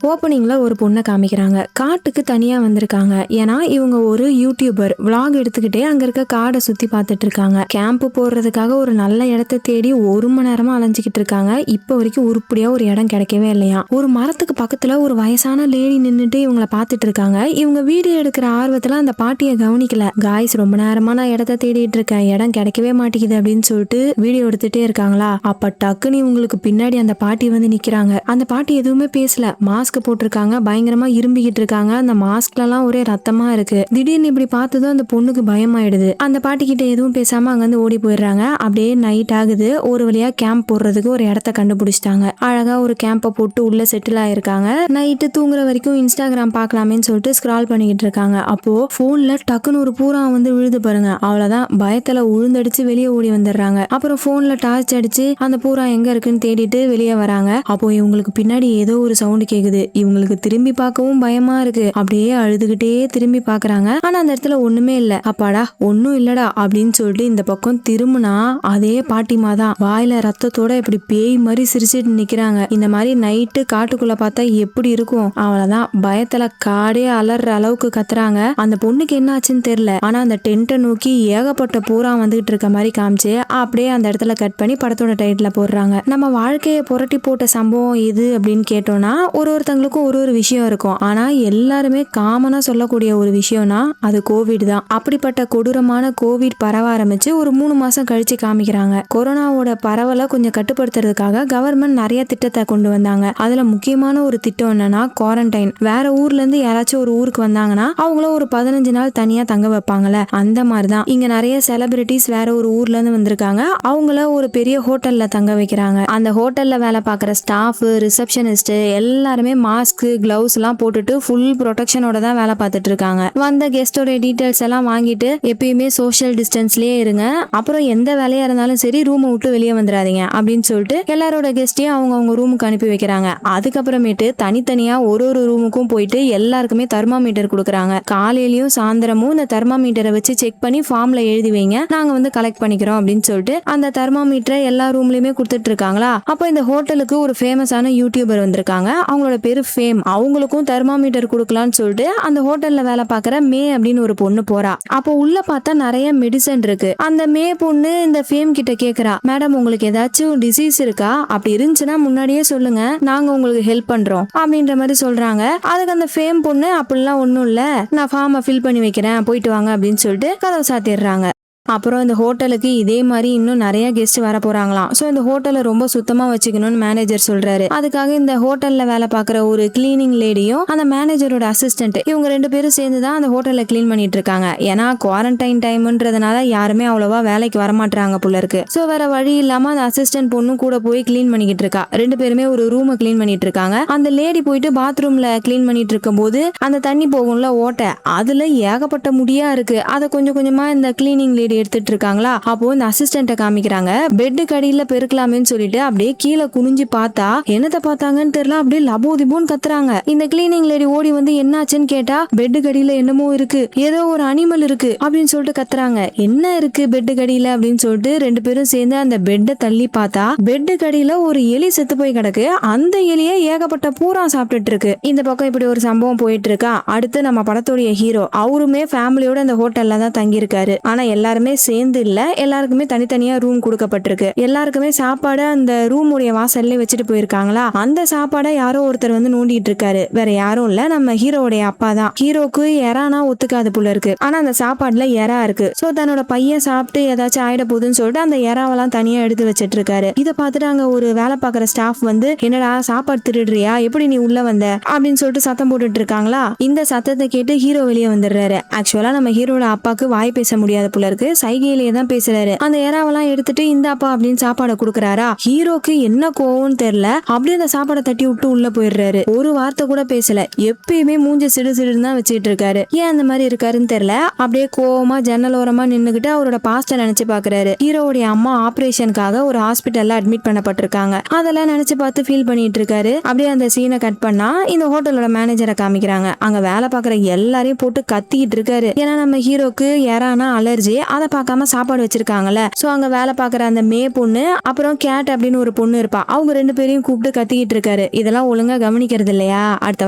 ஓப்பனிங்ல ஒரு பொண்ணை காமிக்கிறாங்க. காட்டுக்கு தனியா வந்திருக்காங்க. ஏன்னா இவங்க ஒரு யூடியூபர் vlog எடுத்துக்கிட்டே அங்க இருக்க காடை சுத்தி பார்த்துட்டு இருக்காங்க. கேம்ப் போடுறதுக்காக ஒரு நல்ல இடத்தை தேடி 1 மணி நேரமா அலைஞ்சிக்கிட்டு இருக்காங்க. இப்போ வரைக்கும் உருப்படியா ஒரு இடம் கிடைக்கவே இல்லையா. ஒரு மரத்துக்கு பக்கத்துல ஒரு வயசான லேடி நின்னுட்டு இவங்கள பார்த்துட்டு இருக்காங்க. இவங்க வீடியோ எடுக்கிற ஆர்வத்துல அந்த பாட்டியை கவனிக்கல. காய்ஸ், ரொம்ப நேரமா நான் இடத்தை தேடிட்டு இருக்கேன், இடம் கிடைக்கவே மாட்டேங்குது அப்படின்னு சொல்லிட்டு வீடியோ எடுத்துட்டே இருக்காங்களா. அப்ப டக்குன்னு இவங்களுக்கு பின்னாடி அந்த பாட்டி வந்து நிக்கிறாங்க. அந்த பாட்டி எதுவுமே பேசல. மாஸ்க் போட்டிருக்காங்க, பயங்கரமா இரும்பிக்கிட்டு இருக்காங்க. அந்த மாஸ்க்ல எல்லாம் ஒரே ரத்தமா இருக்கு. திடீர்னு இப்படி பார்த்ததும் அந்த பொண்ணுக்கு பயமாயிடுது. அந்த பாட்டி கிட்ட எதுவும் பேசாம அங்க இருந்து ஓடி போயிடுறாங்க. அப்படியே நைட் ஆகுது. ஒரு வழியா கேம்ப் போடுறதுக்கு ஒரு இடத்த கண்டுபிடிச்சிட்டாங்க. அழகா ஒரு கேம்ப போட்டு உள்ள செட்டில் ஆயிருக்காங்க. நைட்டு தூங்குற வரைக்கும் இன்ஸ்டாகிராம் பார்க்கலாமேன்னு சொல்லிட்டு ஸ்க்ரால் பண்ணிக்கிட்டு இருக்காங்க. அப்போ போன்ல டக்குன்னு ஒரு பூரா வந்து விழுது பாருங்க. அவ்வளவுதான், பயத்துல உழுந்தடிச்சு வெளியே ஓடி வந்துடுறாங்க. அப்புறம் போன்ல டார்ச் அடிச்சு அந்த பூரா எங்க இருக்குன்னு தேடிட்டு வெளியே வராங்க. அப்போ இவங்களுக்கு பின்னாடி ஏதோ ஒரு சவுண்ட் கேக்குது. இவங்களுக்கு திரும்பி பார்க்கவும் பயமா இருக்கு. அப்படியே அழுதுகிட்டே திரும்பி பாக்குறாங்க. ஆனா அந்த இடத்துல ஒண்ணுமே இல்ல. அப்பாடா, ஒண்ணும் இல்லடா அப்படின்னு சொல்லிட்டு இந்த பக்கம் திரும்பினா அதே பாட்டிமா தான். வாயில ரத்தத்தோட இப்படி பேய் மாதிரி சிரிச்சிட்டு நிக்கிறாங்க. இந்த மாதிரி நைட்டு காட்டுக்குள்ள பார்த்தா எப்படி இருக்கும். அவ்வளவுதான், பயத்துல காடே அலற அளவுக்கு கத்துறாங்க. அந்த பொண்ணுக்கு என்ன ஆச்சுன்னு தெரியல. ஆனா அந்த டென்ட்டை நோக்கி ஏகப்பட்ட பூரா வந்துகிட்டு இருக்க மாதிரி காமிச்சு அப்படியே அந்த இடத்துல கட் பண்ணி படத்தோட டைட்டில போடுறாங்க. நம்ம வாழ்க்கையை புரட்டி போட்ட சம்பவம் இது அப்படின்னு கேட்டோம்னா ஒருத்தங்களுக்கும் ஒரு விஷயம் இருக்கும். ஆனா எல்லாருமே காமனா சொல்லக்கூடிய ஒரு விஷயம்னா அது கோவிட் தான். அப்படிப்பட்ட கொடூரமான கோவிட் பரவ ஆரம்பிச்சு ஒரு 3 மாசம் கழிச்சு காமிக்கிறாங்க. கொரோனாவோட பரவலை கொஞ்சம் கட்டுப்படுத்துறதுக்காக கவர்மெண்ட் நிறைய திட்டத்தை கொண்டு வந்தாங்க. அதுல முக்கியமான ஒரு திட்டம் என்னன்னா குவாரண்டைன். வேற ஊர்ல இருந்து யாராச்சும் ஒரு ஊருக்கு வந்தாங்கன்னா அவங்கள ஒரு 15 நாள் தனியா தங்க வைப்பாங்கல்ல, அந்த மாதிரிதான் இங்க நிறைய செலிபிரிட்டிஸ் வேற ஒரு ஊர்ல இருந்து வந்திருக்காங்க. அவங்கள ஒரு பெரிய ஹோட்டல்ல தங்க வைக்கிறாங்க. அந்த ஹோட்டல்ல வேலை பார்க்குற ஸ்டாஃப், ரிசப்ஷனிஸ்ட் எல்லாருமே மாஸ்க், கிளவுஸ் எல்லாம் போட்டுட்டு ஃபுல் ப்ரொடெக்ஷனோட தான் வேலை பார்த்துட்டு இருக்காங்க. வந்த கெஸ்டோட டீடைல்ஸ் எல்லாம் வாங்கிட்டு எப்பயுமே சோஷியல் டிஸ்டன்ஸ்லயே இருங்க, அப்புறம் எந்த வேலையா இருந்தாலும் சரி ரூமை விட்டு வெளியே வந்துடாதீங்க அப்படின்னு சொல்லிட்டு எல்லாரோட கெஸ்டையும் அவங்க ரூமுக்கு அனுப்பி வைக்கிறாங்க. அதுக்கப்புறமேட்டு தனித்தனியா ஒரு ரூமுக்கும் போயிட்டு எல்லாருக்குமே தெர்மாமீட்டர் கொடுக்குறாங்க. காலையிலயும் சாயந்தரமும் இந்த தெர்மாமீட்டரை வச்சு செக் பண்ணி ஃபார்ம்ல எழுதி வைங்க, நாங்க வந்து கலெக்ட் பண்ணிக்கிறோம் அப்படின்னு சொல்லிட்டு அந்த தெர்மாமீட்டரை எல்லா ரூம்லயுமே கொடுத்துட்டு இருக்காங்களா. அப்போ இந்த ஹோட்டலுக்கு ஒரு ஃபேமஸான யூடியூபர் வந்திருக்காங்க. அவங்களோட பேரு ஃபேம். அவங்களுக்கும் தெர்மாமீட்டர் கொடுக்கலான்னு சொல்லிட்டு அந்த ஹோட்டல்ல வேலை பார்க்குற மே அப்படின்னு ஒரு பொண்ணு போறா. அப்போ உள்ள பார்த்தா நிறைய மெடிசன் இருக்கு. அந்த மே பொண்ணு இந்த ஃபேம் கிட்ட கேக்குறா, மேடம் உங்களுக்கு ஏதாச்சும் டிசீஸ் இருக்கா? அப்படி இருந்துச்சுன்னா முன்னாடியே சொல்லுங்க, நாங்க உங்களுக்கு ஹெல்ப் பண்றோம் அப்படின்ற மாதிரி சொல்றாங்க. அதுக்கு அந்த ஃபேம் பொண்ணு அப்படிலாம் ஒண்ணும் இல்ல, நான் ஃபார்மை ஃபில் பண்ணி வைக்கிறேன், போயிட்டு வாங்க அப்படின்னு சொல்லிட்டு கதவை சாத்திடுறாங்க. அப்புறம் இந்த ஹோட்டலுக்கு இதே மாதிரி இன்னும் நிறைய கெஸ்ட் வர போறாங்களாம். ஸோ இந்த ஹோட்டலை ரொம்ப சுத்தமா வச்சுக்கணும்னு மேனேஜர் சொல்றாரு. அதுக்காக இந்த ஹோட்டல்ல வேலை பார்க்குற ஒரு கிளீனிங் லேடியும் அந்த மேனேஜரோட அசிஸ்டன்ட் இவங்க 2 பேரும் சேர்ந்து தான் அந்த ஹோட்டலை கிளீன் பண்ணிட்டு இருக்காங்க. ஏன்னா குவாரண்டைன் டைம்ன்றதுனால யாருமே அவ்வளவா வேலைக்கு வரமாட்டாங்க போல இருக்கு. ஸோ வேற வழி இல்லாம அந்த அசிஸ்டன்ட் பொண்ணும் கூட போய் கிளீன் பண்ணிக்கிட்டு இருக்கா. 2 பேருமே ஒரு ரூமை கிளீன் பண்ணிட்டு இருக்காங்க. அந்த லேடி போயிட்டு பாத்ரூம்ல கிளீன் பண்ணிட்டு இருக்கும் போது அந்த தண்ணி போகும்ல ஓட்டை, அதுல ஏகப்பட்ட முடியா இருக்கு. அதை கொஞ்சம் கொஞ்சமா இந்த கிளீனிங் லேடி எடுத்துட்டு இருக்காங்களா. அப்போ இந்த அசிஸ்டன்ட்ட காமிக்கிறாங்க. பெட்டு கடியில பெருக்கலாமேன்னு சொல்லிட்டு அப்படியே கீழே குனிஞ்சு பார்த்தா என்னத்தை பார்த்தாங்கன்னு தெரியல, அப்படியே லபோதிபோன்னு கத்துறாங்க. இந்த கிளீனிங் லேடி ஓடி வந்து என்னாச்சுன்னு கேட்டா பெட்டு கடியில என்னமோ இருக்கு, ஏதோ ஒரு அனிமல் இருக்கு அப்படின்னு சொல்லிட்டு கத்துறாங்க. என்ன இருக்கு பெட்டு கடியில அப்படின்னு சொல்லிட்டு 2 பேரும் சேர்ந்து அந்த பெட்டை தள்ளி பார்த்தா பெட்டு கடியில ஒரு எலி செத்து போய் கிடக்கு. அந்த எலியை ஏகப்பட்ட பூரா சாப்பிட்டுட்டு இருக்கு. இந்த பக்கம் இப்படி ஒரு சம்பவம் போயிட்டு இருக்கா. அடுத்து நம்ம படத்தோடைய ஹீரோ அவருமே ஃபேமிலியோட அந்த ஹோட்டல்ல தான் தங்கி இருக்காரு. ஆனா எல்லாருமே சேர்ந்து இல்ல, எல்லாருக்குமே தனித்தனியா ரூம் கொடுக்கப்பட்டிருக்கு. எல்லாருக்குமே சாப்பாடு அந்த ரூம் உடைய வாசல்ல வச்சுட்டு போயிருக்காங்களா. அந்த சாப்பாடை யாரோ ஒருத்தர் வந்து நோண்டிட்டு இருக்காரு. வேற யாரும் இல்ல, நம்ம ஹீரோடைய அப்பா தான். ஹீரோக்கு எறானா ஒத்துக்காது போல இருக்கு. ஆனா அந்த சாப்பாடுல எறா இருக்கு. சோ தன்னோட பையன் சாப்பிட்டு ஏதாச்சும் ஆயிட போகுதுன்னு சொல்லிட்டு அந்த எறாவெல்லாம் தனியா எடுத்து வச்சிட்டு இருக்காரு. இதை பார்த்துட்டு அங்க ஒரு வேலை பார்க்குற ஸ்டாஃப் வந்து என்னடா சாப்பாடு திருடுறியா, எப்படி நீ உள்ள வந்த அப்படின்னு சொல்லிட்டு சத்தம் போட்டுட்டு இருக்காங்களா. இந்த சத்தத்தை கேட்டு ஹீரோ வெளியே வந்துடுறாரு. ஆக்சுவலா நம்ம ஹீரோட அப்பாக்கு வாய் பேச முடியாத போல இருக்கு, சைகையிலேயே தான் பேசுறாரு. அந்த எறாவெல்லாம் எடுத்துட்டு இந்தாப்பா அப்படின்னு சாப்பாடை கொடுக்குறாரா. ஹீரோக்கு என்ன கோவம்னு தெரியல, அப்படியே அந்த சாப்பாடை தட்டி விட்டு உள்ள போயிடுறாரு. ஒரு வார்த்தை கூட பேசல, எப்பயுமே மூஞ்சி சிடு சிடுன்னு தான் வச்சுட்டு இருக்காரு. ஏன் அந்த மாதிரி இருக்காருன்னு தெரியல. அப்படியே கோவமா ஜன்னல் ஓரமா நின்னுகிட்டு அவரோட பாஸ்ட நினைச்சு பாக்குறாரு. ஹீரோடைய அம்மா ஆபரேஷனுக்காக ஒரு ஹாஸ்பிட்டல்ல அட்மிட் பண்ணப்பட்டிருக்காங்க. அதெல்லாம் நினைச்சு பார்த்து ஃபீல் பண்ணிட்டு இருக்காரு. அப்படியே அந்த சீனை கட் பண்ணா இந்த ஹோட்டலோட மேனேஜரை காமிக்கிறாங்க. அங்க வேலை பார்க்குற எல்லாரையும் போட்டு கத்திக்கிட்டு இருக்காரு. ஏன்னா நம்ம ஹீரோக்கு எறானா அலர்ஜி, அதை பார்க்காம சாப்பாடு வச்சிருக்காங்கல்ல. சோ அங்க வேலை பார்க்குற அந்த மே பொண்ணு அப்புறம் கேட் அப்படின்னு ஒரு பொண்ணு இருப்பா, அவங்க 2 பேரையும் கூப்பிட்டு கத்திக்கிட்டு இருக்காரு. இதெல்லாம் ஒழுங்கா கவனிக்கிறது இல்லையா? அடுத்த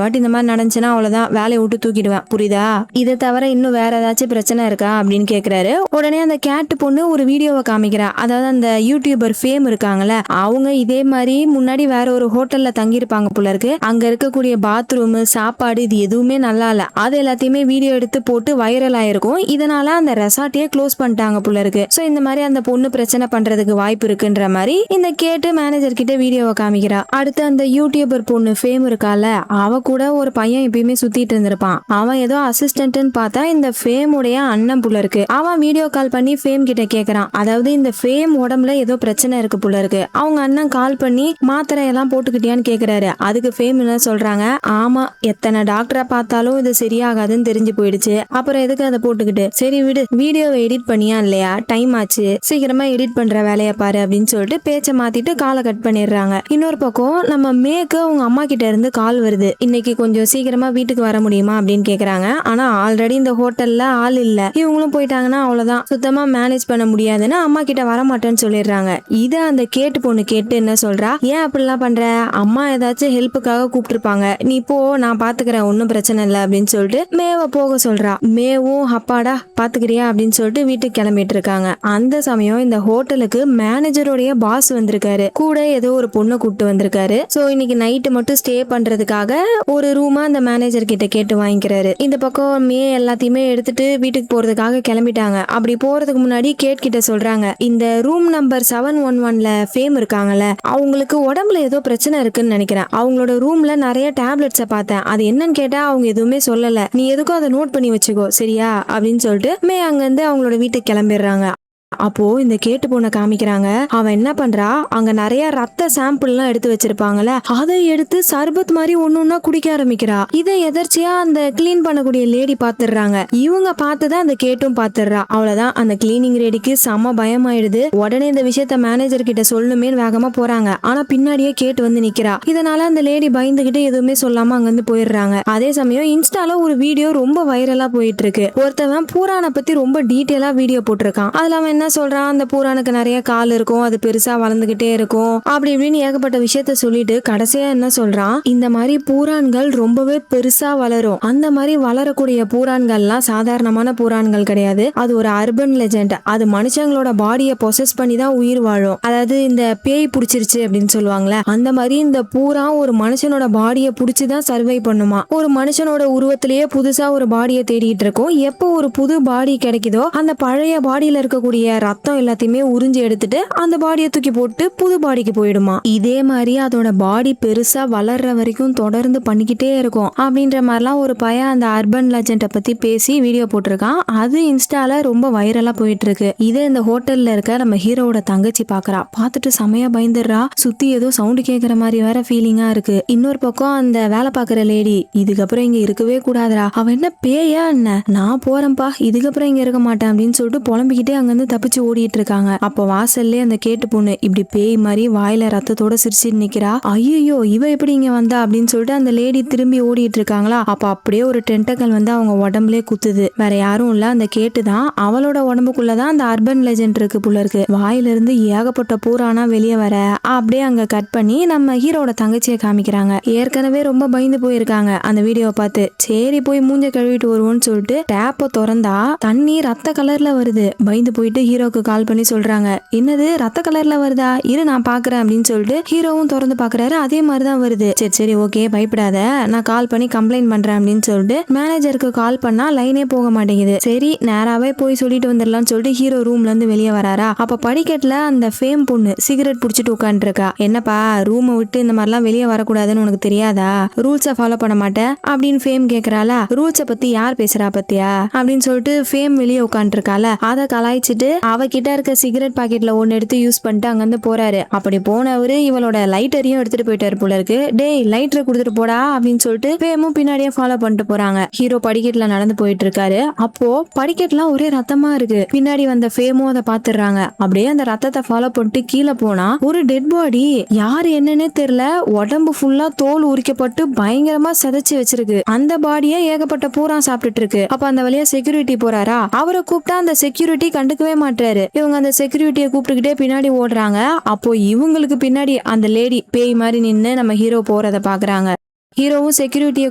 வாட்டி இந்த மாதிரி நடந்துச்சுன்னா அவ்வளவுதான், வேலையை விட்டு தூக்கிடுவேன், புரியுதா? இதை தவிர இன்னும் வேற ஏதாச்சும் பிரச்சனை இருக்கா அப்படின்னு கேக்குறாரு. உடனே அந்த கேட் பொண்ணு ஒரு வீடியோவை காமிக்கிறா. அதாவது அந்த யூடியூபர் ஃபேம் இருக்காங்கல்ல, அவங்க இதே மாதிரி முன்னாடி வேற ஒரு ஹோட்டல்ல தங்கியிருப்பாங்க போல இருக்கு. அங்க இருக்கக்கூடிய பாத்ரூம், சாப்பாடு இது எதுவுமே நல்லா இல்ல. அது எல்லாத்தையுமே வீடியோ எடுத்து போட்டு வைரல் ஆயிருக்கும். இதனால அந்த ரெசார்ட்டையே க்ளோஸ் பண்ணிட்டாங்க போல இருக்கு. சோ இந்த மாதிரி அந்த பொண்ணு பிரச்சனை பண்றதுக்கு வாய்ப்பு இருக்குன்ற மாதிரி இந்த கேட்டு மேனேஜர் கிட்ட வீடியோவை காமிக்கிறா. அடுத்து அந்த யூடியூபர் பொண்ணு ஃபேம் இருக்கால, அவ கூட ஒரு பையன் எப்பயுமே சுத்திட்டு இருந்திருப்பான். அவன் ஏதோ அசிஸ்டன்ட்னு பார்த்தா இந்த ஃபேமுடைய அண்ணன் போல இருக்கு. அவன் வீடியோ கால் பண்ணி ஃபேம் கிட்ட கேக்குறான். அதாவது இந்த ஃபேம் உடம்புல ஏதோ பிரச்சனை இருக்கு போல இருக்கு. அவங்க அண்ணன் கால் பண்ணி மாத்திரை எல்லாம் போட்டுக்கிட்டியான்னு கேக்குறாரு. அதுக்கு ஃபேம் என்ன சொல்றாங்க, ஆமா எத்தனை டாக்டரை பார்த்தாலும் இது சரியாகாதுன்னு தெரிஞ்சு போயிடுச்சு, அப்புறம் எதுக்கு அதை போட்டுக்கிட்டு, சரி விடு, வீடியோவை எடிட் பண்ணியா இல்லையா, டைம் ஆச்சு, சீக்கிரமா எடிட் பண்ற வேலையை பாரு அப்படின்னு சொல்லிட்டு பேச்சை மாத்திட்டு காலை கட் பண்ணிடுறாங்க. இன்னொரு பக்கம் நம்ம மேக்கு அவங்க அம்மா கிட்ட இருந்து கால் வருது. இன்னைக்கு கொஞ்சம் சீக்கிரமா வீட்டுக்கு வர முடியுமா அப்படின்னு கேக்குறாங்க. ஆனா ஆல்ரெடி இந்த ஹோட்டல்ல ஆள் இல்ல, இவங்களும் போயிட்டாங்கன்னா அவ்வளவுதான், சுத்தமா மேனேஜ் பண்ண முடியாதுன்னு அம்மா கிட்ட வர மாட்டேன்னு சொல்லிடுறாங்க. இத அந்த கேட்டு பொண்ணு கேட்டு என்ன சொல்றா, ஏன் அப்படிலாம் பண்ற, அம்மா ஏதாச்சும் ஹெல்ப்புக்காக கூப்பிட்டுருப்பாங்க, நீ போ நான் பாத்துக்கிறேன், ஒன்னும் பிரச்சனை இல்லை அப்படின்னு சொல்லிட்டு மேவை போக சொல்றா. மேவும் அப்பாடா பாத்துக்கிறியா அப்படின்னு சொல்லிட்டு வீட்டுக்கு கிளம்பிட்டு இருக்காங்க. அந்த சமயம் இந்த ஹோட்டலுக்கு மேனேஜருடைய பாஸ் வந்திருக்காரு, கூட ஏதோ ஒரு பொண்ணை கூப்பிட்டு வந்திருக்காரு. சோ இன்னைக்கு நைட்டு மட்டும் ஸ்டே பண்றதுக்காக ஒரு ரூமா அந்த மேனேஜர் கிட்ட கேட்டு வாங்கிக்கிறாரு. இந்த பக்கம் மே எல்லாத்தையுமே எடுத்துட்டு வீட்டுக்கு போறதுக்காக கிளம்பிட்டாங்க. அப்படி போறதுக்கு முன்னாடி கேட் கிட்ட சொல்றாங்க, இந்த ரூம் நம்பர் 711ல ஃபேம் இருக்காங்கல்ல, அவங்களுக்கு உடம்புல ஏதோ பிரச்சனை இருக்குன்னு நினைக்கிறேன். அவங்களோட ரூம்ல நிறைய டேப்லெட்ஸை பார்த்தேன், அது என்னன்னு கேட்டா அவங்க எதுவுமே சொல்லல, நீ எதுக்கும் அதை நோட் பண்ணி வச்சுக்கோ சரியா அப்படின்னு சொல்லிட்டு மே அங்கிருந்து அவங்களோட வீட்டுக்கு கிளம்பிடுறாங்க. அப்போ இந்த கேட்டு பொண்ணை காமிக்கிறாங்க. அவன் என்ன பண்றா, அங்க நிறைய ரத்த சாம்பிள் எல்லாம் எடுத்து வச்சிருப்பாங்கல்ல, அதை எடுத்து சர்பத் மாதிரி ஒன்னொன்னா குடிக்க ஆரம்பிக்கிறா. இதை எதர்ச்சியா அந்த கிளீன் பண்ணக்கூடிய லேடி பாத்துடுறாங்க. இவங்க பார்த்துதான் அந்த கேட்டும் பாத்துடுறா. அவ்வளவுதான், அந்த கிளீனிங் லேடிக்கு செம பயமாயிடுது. உடனே இந்த விஷயத்த மேனேஜர் கிட்ட சொல்லணுமே வேகமா போறாங்க. ஆனா பின்னாடியே கேட்டு வந்து நிக்கிறா. இதனால அந்த லேடி பயந்துகிட்டு எதுவுமே சொல்லாம அங்கிருந்து போயிடுறாங்க. அதே சமயம் இன்ஸ்டால ஒரு வீடியோ ரொம்ப வைரலா போயிட்டு இருக்கு. ஒருத்தவன் பூரானை பத்தி ரொம்ப டீட்டெயிலா வீடியோ போட்டிருக்கான். அதுல அவன் என்ன சொல்றான், அந்த பூரானுக்கு நிறைய கால் இருக்கும், அது பெருசா வளர்ந்துகிட்டே இருக்கும், அப்படி இப்படின்னு ஏகப்பட்ட விஷயத்த சொல்லிட்டு கடைசியா என்ன சொல்றான், இந்த மாதிரி பூரான்கள் ரொம்பவே பெருசா வளரும், அந்த மாதிரி வளரக்கூடிய பூரான்கள்லாம் சாதாரணமான பூரான்கள் கிடையாது, அது ஒரு அர்பன் லெஜெண்ட், அது மனுஷங்களோட பாடியை பொசஸ் பண்ணி தான் உயிர் வாழும், அதாவது இந்த பேய் பிடிச்சிருச்சு அப்படின்னு சொல்லுவாங்கல்ல, அந்த மாதிரி இந்த பூரா ஒரு மனுஷனோட பாடியை பிடிச்சிதான் சர்வை பண்ணுமா. ஒரு மனுஷனோட உருவத்திலேயே புதுசா ஒரு பாடியை தேடிட்டு இருக்கும். எப்போ ஒரு புது பாடி கிடைக்குதோ அந்த பழைய பாடியில இருக்கக்கூடிய ரத்தம் எல்லாத்தையுமே உறிஞ்சி எடுத்துட்டு அந்த பாடியை தூக்கி போட்டு புது பாடிக்கு போயிடுமா. இதே மாதிரி அதோட பாடி பெருசா வளர்ற வரைக்கும் தொடர்ந்து பண்ணிக்கிட்டே இருக்கும் அப்படின்ற மாதிரிலாம் ஒரு பையன் அந்த அர்பன் லெஜெண்டை பத்தி பேசி வீடியோ போட்டிருக்கான். அது இன்ஸ்டால ரொம்ப வைரலா போயிட்டு இருக்கு. இதே இந்த ஹோட்டல்ல இருக்க நம்ம ஹீரோவோட தங்கச்சி பாக்குறா. பார்த்துட்டு செமையா பயந்துடுறா. சுத்தி ஏதோ சவுண்டு கேட்கற மாதிரி வேற ஃபீலிங்கா இருக்கு. இன்னொரு பக்கம் அந்த வேலை பாக்குற லேடி, இதுக்கப்புறம் இங்க இருக்கவே கூடாதுடா, அவ என்ன பேயா என்ன, நான் போறேன்ப்பா, இதுக்கப்புறம் இங்க இருக்க மாட்டேன் அப்படின்னு சொல்லிட்டு புலம்பிக்கிட்டே அங்கிருந்து தப்பிச்சு ஓடிட்டு இருக்காங்க. அப்ப வாசல்லே அந்த கேட்டு பொண்ணு இப்படி பேய் மாதிரி வாயில ரத்தத்தோட சிரிச்சிட்டு நிக்கிறா. ஐயோ இவ எப்படி இங்க வந்தா அப்படின்னு சொல்லிட்டு அந்த லேடி திரும்பி ஓடிட்டு இருக்காங்களா. அப்ப அப்படியே ஒரு டென்டக்கல் வந்து அவங்க உடம்புலே குத்துது. வேற யாரும் இல்ல, அந்த கேட்டுதான். அவளோட உடம்புக்குள்ளதான் அந்த அர்பன் லெஜெண்ட் இருக்கு போல இருக்கு. வாயில இருந்து ஏகப்பட்ட பூரானா வெளியே வர அப்படியே அங்க கட் பண்ணி நம்ம ஹீரோட தங்கச்சியை காமிக்கிறாங்க. ஏற்கனவே ரொம்ப பயந்து போயிருக்காங்க அந்த வீடியோவை பார்த்து. சரி போய் மூஞ்ச கழுவிட்டு வருவோம்னு சொல்லிட்டு டேப்பை திறந்தா தண்ணி ரத்த கலர்ல வருது. பயந்து போயிட்டு ஹீரோக்கு கால் பண்ணி சொல்றாங்க, என்னது ரத்த கலர்ல வருதா, இரு நான் பாக்குறேன் அப்படின்னு சொல்லிட்டு ஹீரோவும் திறந்து பாக்குறாரு. அதே மாதிரிதான் வருது. சரி சரி ஓகே பயப்படாத, நான் கால் பண்ணி கம்ப்ளைண்ட் பண்றேன் அப்படின்னு சொல்லிட்டு மேனேஜருக்கு கால் பண்ணா லைனே போக மாட்டேங்குது. சரி நேராவே போய் சொல்லிட்டு வந்துடலாம்னு சொல்லிட்டு ஹீரோ ரூம்ல இருந்து வெளியே வராரா. அப்ப படிக்கட்டுல அந்த ஃபேம் பொண்ணு சிகரெட் புடிச்சிட்டு உட்காந்து இருக்கா. என்னப்பா ரூமை விட்டு இந்த மாதிரிலாம் வெளியே வரக்கூடாதுன்னு உனக்கு தெரியாதா, ரூல்ஸை ஃபாலோ பண்ண மாட்டேன் அப்படின்னு ஃபேம் கேக்குறாளா. ரூல்ஸை பத்தி யார் பேசுறா பத்தியா அப்படின்னு சொல்லிட்டு ஃபேம் வெளியே உட்காந்து இருக்கால. அதை கலாய்ச்சிட்டு அவகிட்ட இருக்க சிகரெட் பாக்கெட்ல ஒன்னு எடுத்து யூஸ் பண்ணிட்டு அங்கிருந்து போறாரு. அப்படி போனவரு இவளோட லைட்டரையும் எடுத்துட்டு போயிட்டாரு போல இருக்கு. டேய் லைட்டரை கொடுத்துட்டு போடா அப்படின்னு சொல்லிட்டு ஃபேமும் பின்னாடியே ஃபாலோ பண்ணிட்டு போறாங்க. ஹீரோ படிக்கட்டுல நடந்து போயிட்டு இருக்காரு. அப்போ படிக்கட்டுலாம் ஒரே ரத்தமா இருக்கு. பின்னாடி வந்த ஃபேமும் அதை பாத்துறாங்க. அப்படியே அந்த ரத்தத்தை ஃபாலோ பண்ணிட்டு கீழே போனா ஒரு டெட் பாடி, யாரு என்னன்னே தெரியல, உடம்பு ஃபுல்லா தோல் உரிக்கப்பட்டு பயங்கரமா சிதைச்சு வச்சிருக்கு. அந்த பாடியை ஏகப்பட்ட பூரா சாப்பிட்டுட்டு இருக்கு. அப்ப அந்த வழியா செக்யூரிட்டி போறாரா, அவரை கூப்பிட்டா அந்த செக்யூரிட்டி கண்டுக்கவே மாட்டாரு. இவங்க அந்த செக்யூரிட்டியை கூப்பிட்டுக்கிட்டே பின்னாடி ஓடுறாங்க. அப்போ இவங்களுக்கு பின்னாடி அந்த லேடி பேய் மாதிரி நின்னு நம்ம ஹீரோ போறத பாக்குறாங்க. ஹீரோவும் செக்யூரிட்டியை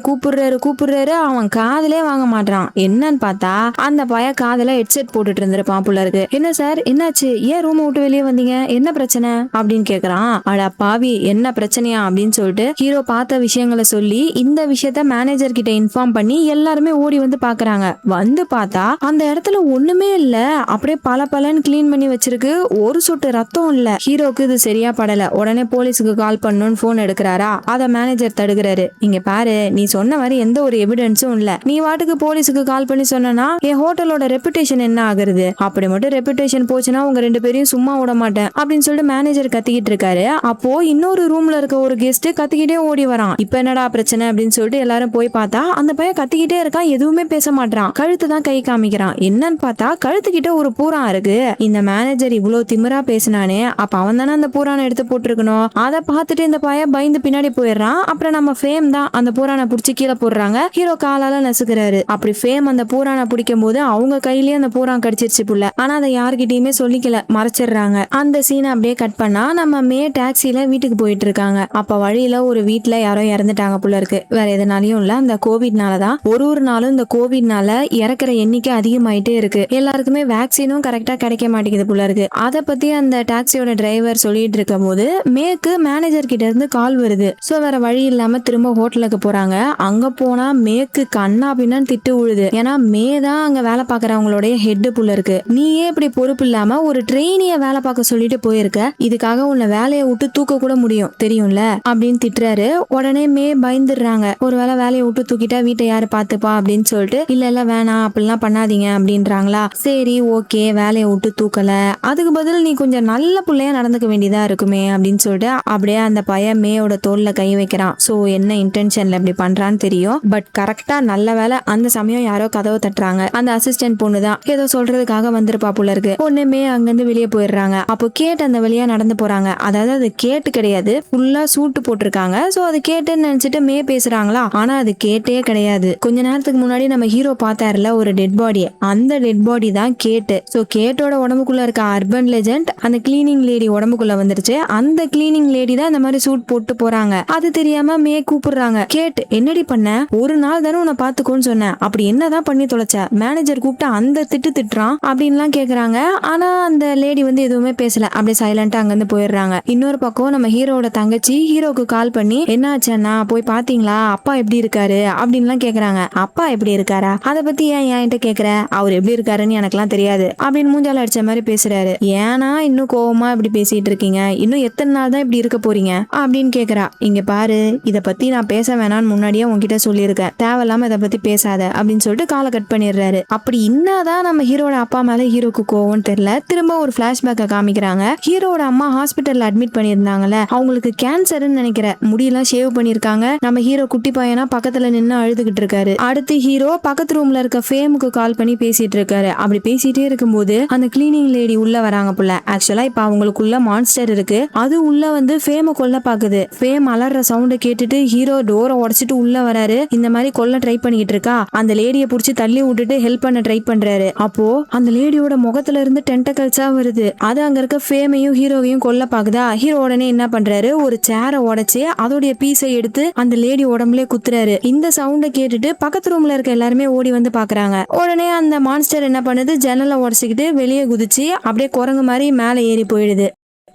கூப்பிடுறாரு. அவன் காதலே வாங்க மாட்டான். என்னன்னு பார்த்தா அந்த பைய காதல ஹெட்செட் போட்டுட்டு இருந்திருப்பான் போல இருக்கு. என்ன சார் என்னாச்சு, ஏன் ரூம் விட்டு வெளியே வந்தீங்க, என்ன பிரச்சனை அப்படின்னு கேக்குறான். அட பாவி என்ன பிரச்சனையா அப்படின்னு சொல்லிட்டு ஹீரோ பார்த்த விஷயங்களை சொல்லி இந்த விஷயத்த மேனேஜர் கிட்ட இன்ஃபார்ம் பண்ணி எல்லாருமே ஓடி வந்து பாக்குறாங்க. வந்து பார்த்தா அந்த இடத்துல ஒண்ணுமே இல்ல, அப்படியே பலன்னு கிளீன் பண்ணி வச்சிருக்கு. ஒரு சொட்டு ரத்தம் இல்ல. ஹீரோக்கு இது சரியா படல. உடனே போலீஸுக்கு கால் பண்ணணும்னு போன் எடுக்கிறாரா, அத மேனேஜர் தடுக்கிறாரு. இங்க பாரு, நீ சொன்ன மாதிரி எந்த ஒரு எவிடன்ஸும் இல்ல, நீ வாட்டுக்கு போலீஸுக்கு கால் பண்ணி சொன்னா என் ஹோட்டலோட ரெப்புடேஷன் என்ன ஆகுறது, அப்படி மட்டும் ரெப்புடேஷன் போச்சுன்னா உங்க 2 பேரையும் சும்மா விட மாட்டேன் அப்படின்னு சொல்லிட்டு மேனேஜர் கத்திக்கிட்டு இருக்காரு. அப்போ இன்னொரு ரூம்ல இருக்க ஒரு கெஸ்ட் கத்திக்கிட்டே ஓடி வரான். இப்ப என்னடா பிரச்சனை அப்படின்னு சொல்லிட்டு எல்லாரும் போய் பார்த்தா அந்த பையன் கத்திக்கிட்டே இருக்கான், எதுவுமே பேச மாட்டான், கழுத்து தான் கை காமிக்கிறான். என்னன்னு பார்த்தா கழுத்துக்கிட்ட ஒரு பூரா இருக்கு. இந்த மேனேஜர் இவ்வளவு திமிரா பேசினானே, அப்ப அவன் தானே அந்த பூரானை எடுத்து போட்டிருக்கணும். அதை பார்த்துட்டு இந்த பையன் பயந்து பின்னாடி போயிடுறான். அப்புறம் நம்ம ஃபேம் தான் அந்த பூரானை புடிச்சு கீழே போடுறாங்க. ஹீரோ காலால நசுக்கிறாரு. அப்படி ஃபேம் அந்த பூரானை பிடிக்கும் போது அவங்க கையிலேயே அந்த பூரான் கடிச்சிருச்சு புள்ள. ஆனா அதை யார்கிட்டயுமே சொல்லிக்கல, மறைச்சிடுறாங்க. அந்த சீனை அப்படியே கட் பண்ணா நம்ம மே டாக்ஸில வீட்டுக்கு போயிட்டு இருக்காங்க. அப்ப வழியில ஒரு வீட்டுல யாரோ இறந்துட்டாங்க போல இருக்கு. வேற எதனாலையும் இல்ல, அந்த கோவிட்னாலதான். ஒரு நாளும் இந்த கோவிட்னால இறக்குற எண்ணிக்கை அதிகமாயிட்டே இருக்கு. எல்லாருக்குமே வேக்சினும் கரெக்டா கிடைக்க மாட்டேங்குது போல இருக்கு. அதை பத்தி அந்த டாக்ஸியோட டிரைவர் சொல்லிட்டு இருக்கும் போது மேக்கு மேனேஜர் கிட்ட இருந்து கால் வருது. சோ வேற வழி இல்லாம திரும்ப ஹோட்டலுக்கு போறாங்க. அங்க போனா மேக்கு கண்ணா பின்னான்னு திட்டு விழுது. ஏன்னா மே தான் அங்க வேலை பாக்குறவங்களுடைய ஹெட் புள்ள இருக்கு. நீயே இப்படி பொறுப்பு இல்லாம ஒரு ட்ரெயினிய வேலை பார்க்க சொல்லிட்டு போயிருக்க, இதுக்காக உன்னை வேலையை விட்டு தூக்க கூட முடியும் தெரியும்ல அப்படின்னு திட்டுறாரு. உடனே மே பயந்துடுறாங்க. ஒருவேளை வேலையை விட்டு தூக்கிட்டா வீட்டை யாரு பாத்துப்பா அப்படின்னு சொல்லிட்டு இல்ல வேணாம் அப்படிலாம் பண்ணாதீங்க அப்படின்றாங்களா. சரி ஓகே, வேலையை விட்டு தூக்கல, அதுக்கு பதில் நீ கொஞ்சம் நல்ல பிள்ளையா நடந்துக்க வேண்டியதா இருக்குமே அப்படின்னு சொல்லிட்டு அப்படியே அந்த பையன் மேயோட தோல்ல கை வைக்கிறான். சோ என்ன இன்டென்ஷன்ல இப்படி பண்றான்னு தெரியும். பட் கரெக்டா நல்ல வேலை அந்த சமயம் யாரோ கதவை தட்டுறாங்க. அந்த அசிஸ்டன்ட் பொண்ணு தான் ஏதோ சொல்றதுக்காக வந்திருப்பா போல இருக்கு. பொண்ணுமே அங்கிருந்து வெளியே போயிடுறாங்க. அப்போ கேட் அந்த வழியா நடந்து போறாங்க. அதாவது அது கேட்டு கிடையாது, ஃபுல்லா சூட்டு போட்டிருக்காங்க. சோ அது கேட்டுன்னு நினைச்சிட்டு மே பேசுறாங்களா, ஆனா அது கேட்டே கிடையாது. கொஞ்ச நேரத்துக்கு முன்னாடி நம்ம ஹீரோ பார்த்தாருல ஒரு டெட் பாடி, அந்த டெட் பாடி தான் கேட்டு. சோ கேட்டோட உடம்புக்குள்ள இருக்க அர்பன் லெஜெண்ட் அந்த கிளீனிங் லேடி உடம்புக்குள்ள வந்துருச்சு. அந்த கிளீனிங் லேடி தான் இந்த மாதிரி சூட் போட்டு போறாங்க. அது தெரியாம மே கூப்பிடுறாங்க. கேட் என்னடி பண்ண, ஒரு நாள் தானே உன்னை பாத்துக்கோன்னு சொன்னேன், அப்படி என்னதான் பண்ணி தொலைச்ச, மேனேஜர் கூப்பிட்டு அந்த திட்டுறான் அப்படின்லாம் கேக்குறாங்க. ஆனா அந்த லேடி வந்து எதுவுமே பேசல, அப்படியே சைலண்டா அங்கிருந்து போயிடுறாங்க. இன்னொரு பக்கம் நம்ம ஹீரோட தங்கச்சி ஹீரோக்கு கால் பண்ணி என்ன ஆச்சுன்னா போய் பாத்தீங்களா, அப்பா எப்படி இருக்காரு அப்படின்லாம் கேக்குறாங்க. அப்பா எப்படி இருக்காரா, அதை பத்தி ஏன் என்கிட்ட கேக்குற, அவர் எப்படி இருக்காருன்னு எனக்குலாம் தெரியாது அப்படின்னு மூஞ்சால அடிச்ச மாதிரி பேசுறாரு. ஏன்னா இன்னும் கோவமா இப்படி பேசிட்டு இருக்கீங்க, இன்னும் எத்தனை நாள் தான் இப்படி இருக்க போறீங்க அப்படின்னு கேக்குறா. இங்க பாரு, இத பத்தி நான் பேச வேணான்னு முன்னாடியே உங்ககிட்ட சொல்லியிருக்கேன், தேவையில்லாம இதை பத்தி பேசாத அப்படின்னு சொல்லிட்டு காலை கட் பண்ணிடுறாரு. அப்படி என்னதான் நம்ம ஹீரோட அப்பா மேல ஹீரோக்கு கோவம்னு தெரியல. திரும்ப ஒரு பிளாஷ்பேக்கை காமிக்கிறாங்க. ஹீரோட அம்மா ஹாஸ்பிட்டல்ல அட்மிட் பண்ணியிருந்தாங்கல்ல, அவங்களுக்கு கேன்சர்னு நினைக்கிற, முடியெல்லாம் ஷேவ் பண்ணிருக்காங்க. நம்ம ஹீரோ குட்டி பையனா பக்கத்துல நின்று அழுதுகிட்டு இருக்காரு. அடுத்து ஹீரோ பக்கத்து ரூம்ல இருக்க ஃபேமுக்கு கால் பண்ணி பேசிட்டு இருக்காரு. அப்படி பேசிட்டே இருக்கும்போது அந்த கிளீனிங் லேடி உள்ள வராங்க போல. ஆக்சுவலா இப்ப அவங்களுக்குள்ள மான்ஸ்டர் இருக்கு, அது உள்ள வந்து ஃபேம கொல்ல பாக்குது. ஃபேம் அலற சவுண்ட கேட்டுட்டு ஹீரோ டோரை உடைச்சிட்டு உள்ள வராரு. இந்த மாதிரி கொல்ல ட்ரை பண்ணிட்டு இருக்கா, அந்த லேடியை புடிச்சு தள்ளி விட்டுட்டு ஹெல்ப் பண்ண ட்ரை பண்றாரு. அப்போ அந்த லேடியோட முகத்துல இருந்து டென்டக்கல்ஸா வருது. அது அங்க இருக்க ஃபேமையும் ஹீரோவையும் கொல்ல பாக்குதா. ஹீரோ உடனே என்ன பண்றாரு, ஒரு சேரை உடைச்சு அதோடைய பீஸை எடுத்து அந்த லேடி உடம்புல குத்துறாரு. இந்த சவுண்ட கேட்டுட்டு பக்கத்து ரூம்ல இருக்க எல்லாருமே ஓடி வந்து பாக்குறாங்க. உடனே அந்த மான்ஸ்டர் என்ன பண்ணுது, ஜன்னலை உடைச்சுக்கிட்டு வெளியே குதிச்சு அப்படியே குரங்கு மாதிரி மேல ஏறி போயிடுது.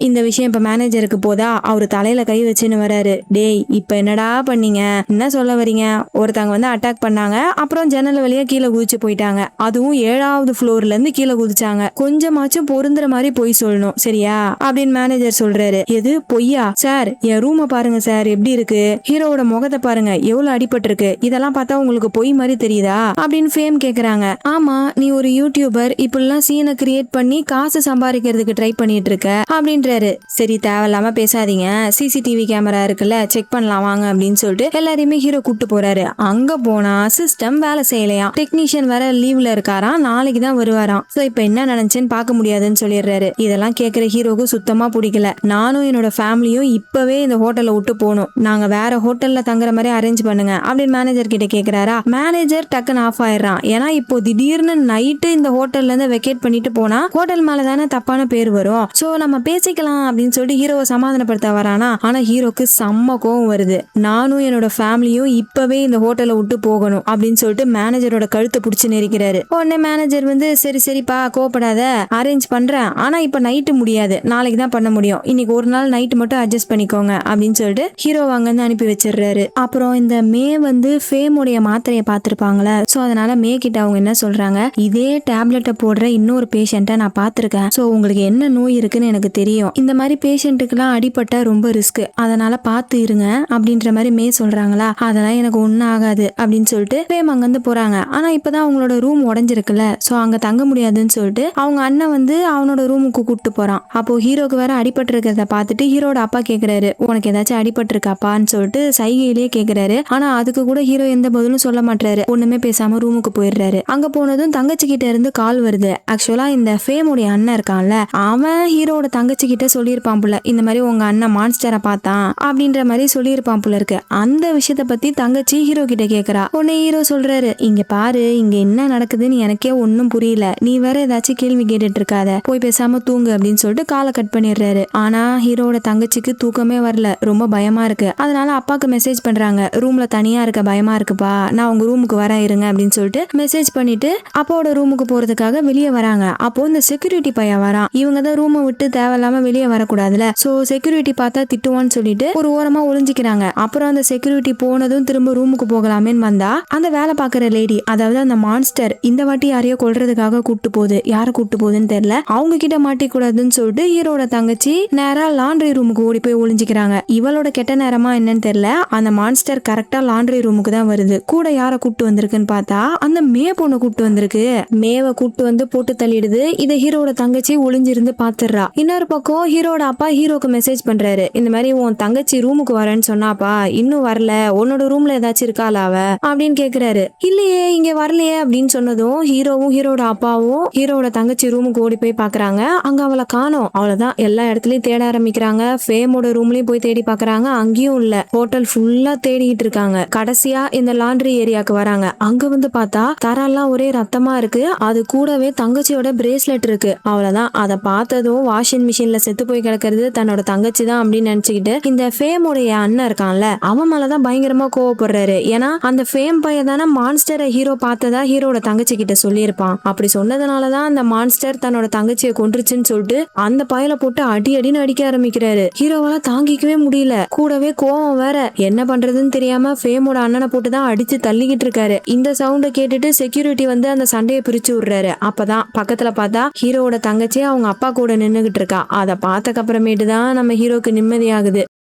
இந்த விஷயம் இப்ப மேனேஜருக்கு போதா அவரு தலையில கை வச்சுன்னு வராரு. டேய் இப்ப என்னடா பண்ணீங்க, என்ன சொல்ல வரீங்க? ஒருத்தவங்க வந்து அட்டாக் பண்ணாங்க, அப்புறம் ஜன்னல் வழியா கீழே குதிச்சு போயிட்டாங்க, அதுவும் 7வது ஃப்ளோர்ல இருந்து கீழே குதிச்சாங்க. கொஞ்சமாச்சும் பொருந்துற மாதிரி பொய் சொல்லணும் சரியா அப்படின்னு மேனேஜர் சொல்றாரு. எது பொய்யா சார்? என் ரூமை பாருங்க சார் எப்படி இருக்கு, ஹீரோவோட முகத்தை பாருங்க எவ்வளவு அடிபட்டு இருக்கு, இதெல்லாம் பார்த்தா உங்களுக்கு பொய் மாதிரி தெரியுதா அப்படின்னு ஃபேம் கேக்குறாங்க. ஆமா நீ ஒரு யூடியூபர், இப்படிலாம் சீனை கிரியேட் பண்ணி காசு சம்பாதிக்கிறதுக்கு ட்ரை பண்ணிட்டு இருக்க அப்படின்றாரு. சரி தேவையில்லாம பேசாதீங்க, சிசிடிவி கேமரா இருக்குல்ல செக் பண்ணலாம் வாங்க அப்படின்னு சொல்லிட்டு எல்லாரையுமே ஹீரோ கூட்டு போறாரு. அங்க போனா சிஸ்டம் வேலை செய்யலையாம், டெக்னீஷியன் வேற லீவ்ல இருக்காராம், நாளைக்கு தான் வருவாராம். சோ இப்ப என்ன நடந்துச்சுன்னு பார்க்க முடியாதுன்னு சொல்லிடுறாரு. இதெல்லாம் கேட்கிற ஹீரோக்கு சுத்தமா பிடிக்கல. நானும் என்னோட ஃபேமிலியும் இப்பவே இந்த ஹோட்டலை விட்டு போகணும், நாங்க வேற ஹோட்டல்ல தங்குற மாதிரி அரேஞ்ச் பண்ணுங்க அப்படின்னு மேனேஜர் கிட்ட கேக்குறாரா. மேனேஜர் டக்குன்னு ஆஃப் ஆயிடுறான். ஏன்னா இப்போ திடீர்னு நைட்டு இந்த ஹோட்டல்ல இருந்து வெக்கேட் பண்ணிட்டு போனா ஹோட்டல் மேல தானே தப்பான பேர் வரும், சோ நம்ம பேசிக்கலாம் அப்படின்னு சொல்லிட்டு ஹீரோவை சமாதானப்படுத்த வரானா. ஆனா ஹீரோக்கு செம்ம கோவம் வருது. நானும் என்னோட ஃபேமிலியும் இப்பவே இந்த ஹோட்டலை விட்டு போகணும் அப்படின்னு சொல்லிட்டு மேனேஜரோட கழுத்தை பிடிச்சு நெரிக்கிறாரு. உடனே மேனேஜர் வந்து சரி சரிப்பா கோவப்படாத, அரேஞ்ச் பண்றேன், ஆனா இப்ப நைட்டு முடியாது, நாளைக்கு தான் பண்ண முடியும், இன்னைக்கு ஒரு நாள் நைட்டு மட்டும் அட்ஜஸ்ட் பண்ணிக்கோங்க அப்படின்னு சொல்லிட்டு ஹீரோ அங்கிருந்து அனுப்பி வச்சிடுறாரு. அப்புறம் இந்த மே வந்து ஃபேமுடைய மாத்திரையை பார்த்திருப்பாங்களே, சோ அதனால மே கிட்ட அவங்க என்ன சொல்றாங்க, இதே டேப்லெட்டை போடுற இன்னொரு பேஷண்ட்டை நான் பார்த்திருக்கேன், சோ உங்களுக்கு என்ன நோய் இருக்குன்னு எனக்கு தெரியும், இந்த மாதிரி பேஷண்ட்டுக்கெல்லாம் அடிபட்டா ரொம்ப ரிஸ்க், அதனால பார்த்து இருங்க அப்படின்ற மாதிரி மே சொல்றாங்களா. அதெல்லாம் எனக்கு ஒன்னும் ஆகாது அப்படின்னு சொல்லிட்டு ஃபேம் அங்கிருந்து போறாங்க. ஆனா இப்பதான் அவங்களோட ரூம் உடஞ்சிருக்குல்ல, சோ அங்க தங்க முடியாதுன்னு சொல்லிட்டு அவங்க அண்ணன் வந்து அவனோட ரூமுக்கு கூப்பிட்டு போறான். அப்போ ஹீரோக்கு வேற அடிபட்டு இருக்கிறத பார்த்துட்டு ஹீரோட அப்பா கேக்குறாரு, உனக்கு ஏதாச்சும் அடிபட்டு இருக்காப்பான்னு சொல்லிட்டு சைகையிலேயே கேக்குறாரு. ஆனா அதுக்கு கூட ஹீரோ எந்த பதிலும் சொல்ல மாட்டாரு, ஒண்ணுமே பேசாம ரூமுக்கு போயிடுறாரு. அங்க போனதும் தங்கச்சி கிட்ட இருந்து கால் வருது. ஆக்சுவலா இந்த ஃபேமுடைய அண்ணன் இருக்கான்ல, அவன் ஹீரோட தங்கச்சி கிட்ட சொல்லியிருப்பான் போல, இந்த மாதிரி உங்க அண்ணன் மான்ஸ்டரை பார்த்தான் அப்படின்ற மாதிரி சொல்லியிருப்பான் போல இருக்கு. அந்த விஷயத்த பத்தி தங்கச்சி ஹீரோ கிட்ட கேக்குறா. உடனே ஹீரோ சொல்றாரு, இங்க பாரு இங்க என்ன நடக்குதுன்னு எனக்கே ஒன்னும் புரியல, நீ வேற ஏதாச்சும் கேள்வி கேட்டுட்டு இருக்காத, போய் பேசாம தூங்கு அப்படின்னு சொல்லிட்டு காலை கட் பண்ணிடுறாரு. ஆனா ஹீரோட தங்கச்சிக்கு தூக்கமே வரல, ரொம்ப பயமா இருக்கு. அதனால அப்பாக்கு மெசேஜ் பண்றாங்க, ரூம்ல தனியா இருக்க பயமா இருக்குப்பா, நான் உங்க ரூமுக்கு வரேன் இருங்க அப்படின்னு சொல்லிட்டு மெசேஜ் பண்ணிட்டு அப்பாவோட ரூமுக்கு போறதுக்காக வெளியே வராங்க. அப்போ இந்த செக்யூரிட்டி பையன் வரான். இவங்க தான் ரூமை விட்டு தேவையில்லாம வெளியே வரக்கூடாதுல, சோ செக்யூரிட்டி பார்த்தா திட்டுவான்னு சொல்லிட்டு ஒரு ஓரமா ஒளிஞ்சிக்கிறாங்க. அப்புறம் அந்த செக்யூரிட்டி போனதும் திரும்ப ரூமுக்கு போகலாமேன்னு வந்தா அந்த வேலை பாக்குற லேடி, அதாவது அந்த மான்ஸ்டர் இந்த வாட்டி யாரையோ கொல்றதுக்காக கூட்டு போகுது, யார கூட்டு போகுதுன்னு தெரியல, அவங்க கிட்ட மாட்டிக்கூடாதுன்னு சொல்லிட்டு ஹீரோட தங்கச்சி நேரா லாண்ட்ரி ரூமுக்கு ஓடி போய் ஒளிஞ்சிக்கிறாங்க. இவளோட கெட்ட நேரமா என்னன்னு தெரியல, அந்த மான்ஸ்டர் கரெக்டா லாண்ட்ரி ரூமுக்கு தான் வருது. கூட யார கூட்டு வந்திருக்குன்னு பார்த்தா அந்த மே பொண்ணு கூட்டு வந்திருக்கு. மேவை கூட்டு வந்து போட்டு தள்ளிடுது. இதை ஹீரோட தங்கச்சி ஒளிஞ்சிருந்து பாத்துடுறா. இன்னொரு பக்கம் ஹீரோட அப்பா ஹீரோக்கு மெசேஜ் பண்றாரு, இந்த மாதிரி உன் தங்கச்சி ரூமுக்கு வரேன்னு சொன்னாப்பா, இன்னும் வரல, உன்னோட ரூம்ல ஏதாச்சும் இருக்காளா அவ அப்படின்னு கேக்குறாரு. இல்லையே இங்க வரலையே அப்படின்னு சொன்னதும் ஹீரோவும் ஹீரோட அப்பாவும் ஹீரோட தங்கச்சி ரூமுக்கு ஓடி போய் பாக்குறாங்க. அங்க அவளை காணோம். அவ்வளவுதான், எல்லா இடத்துலயும் தேட ஆரம்பிக்கிறாங்க. ஃபேமோட ரூம்லயும் போய் தேடி பாக்குறாங்க, அங்கேயும் இல்ல. ஹோட்டல் ஃபுல்லா தேடிட்டு இருக்காங்க. கடைசியா இந்த லாண்ட்ரி ஏரியாக்கு வராங்க. அங்க வந்து பார்த்தா தரெல்லாம் ஒரே ரத்தமா இருக்கு, அது கூடவே தங்கச்சியோட பிரேஸ்லெட் இருக்கு. அவ்வளவுதான், அதை பார்த்ததும் வாஷிங் மிஷின்ல செத்து போய் கிடக்கிறது தன்னோட தங்கச்சி தான் அப்படின்னு நினைச்சுக்கிட்டு இந்த ஃபேமுடைய அண்ணன் இருக்கான்ல, அவன் மேலதான் பயங்கரமா கோவப்படுறாரு. ஏன்னா அந்த ஃபேம் பையன் தானே மான்ஸ்டரை ஹீரோ பார்த்ததா ஹீரோட தங்கச்சி கிட்ட சொல்லியிருப்பான். அப்படி சொன்னதுனாலதான் அந்த மான்ஸ்டர் தன்னோட தங்கச்சியை கொன்றுச்சுன்னு சொல்லிட்டு அந்த பயல போட்டு அடி அடின்னு அடிக்க ஆரம்பிக்கிறாரு. ஹீரோவால தாங்கிக்கவே முடியல, கூடவே கோவம் வேற. என்ன பண்றதுன்னு தெரியாம ஃபேமோட அண்ணனை போட்டு தான் அடிச்சு தள்ளிக்கிட்டு இருக்காரு. இந்த சவுண்டை கேட்டுட்டு செக்யூரிட்டி வந்து அந்த சண்டையை பிரிச்சு விடுறாரு. அப்பதான் பக்கத்துல பார்த்தா ஹீரோவோட தங்கச்சி அவங்க அப்பா கூட நின்னுகிட்டு இருக்கா. அதை பார்த்தக்கு அப்புறமேட்டு தான் நம்ம ஹீரோக்கு நிம்மதியாகுது.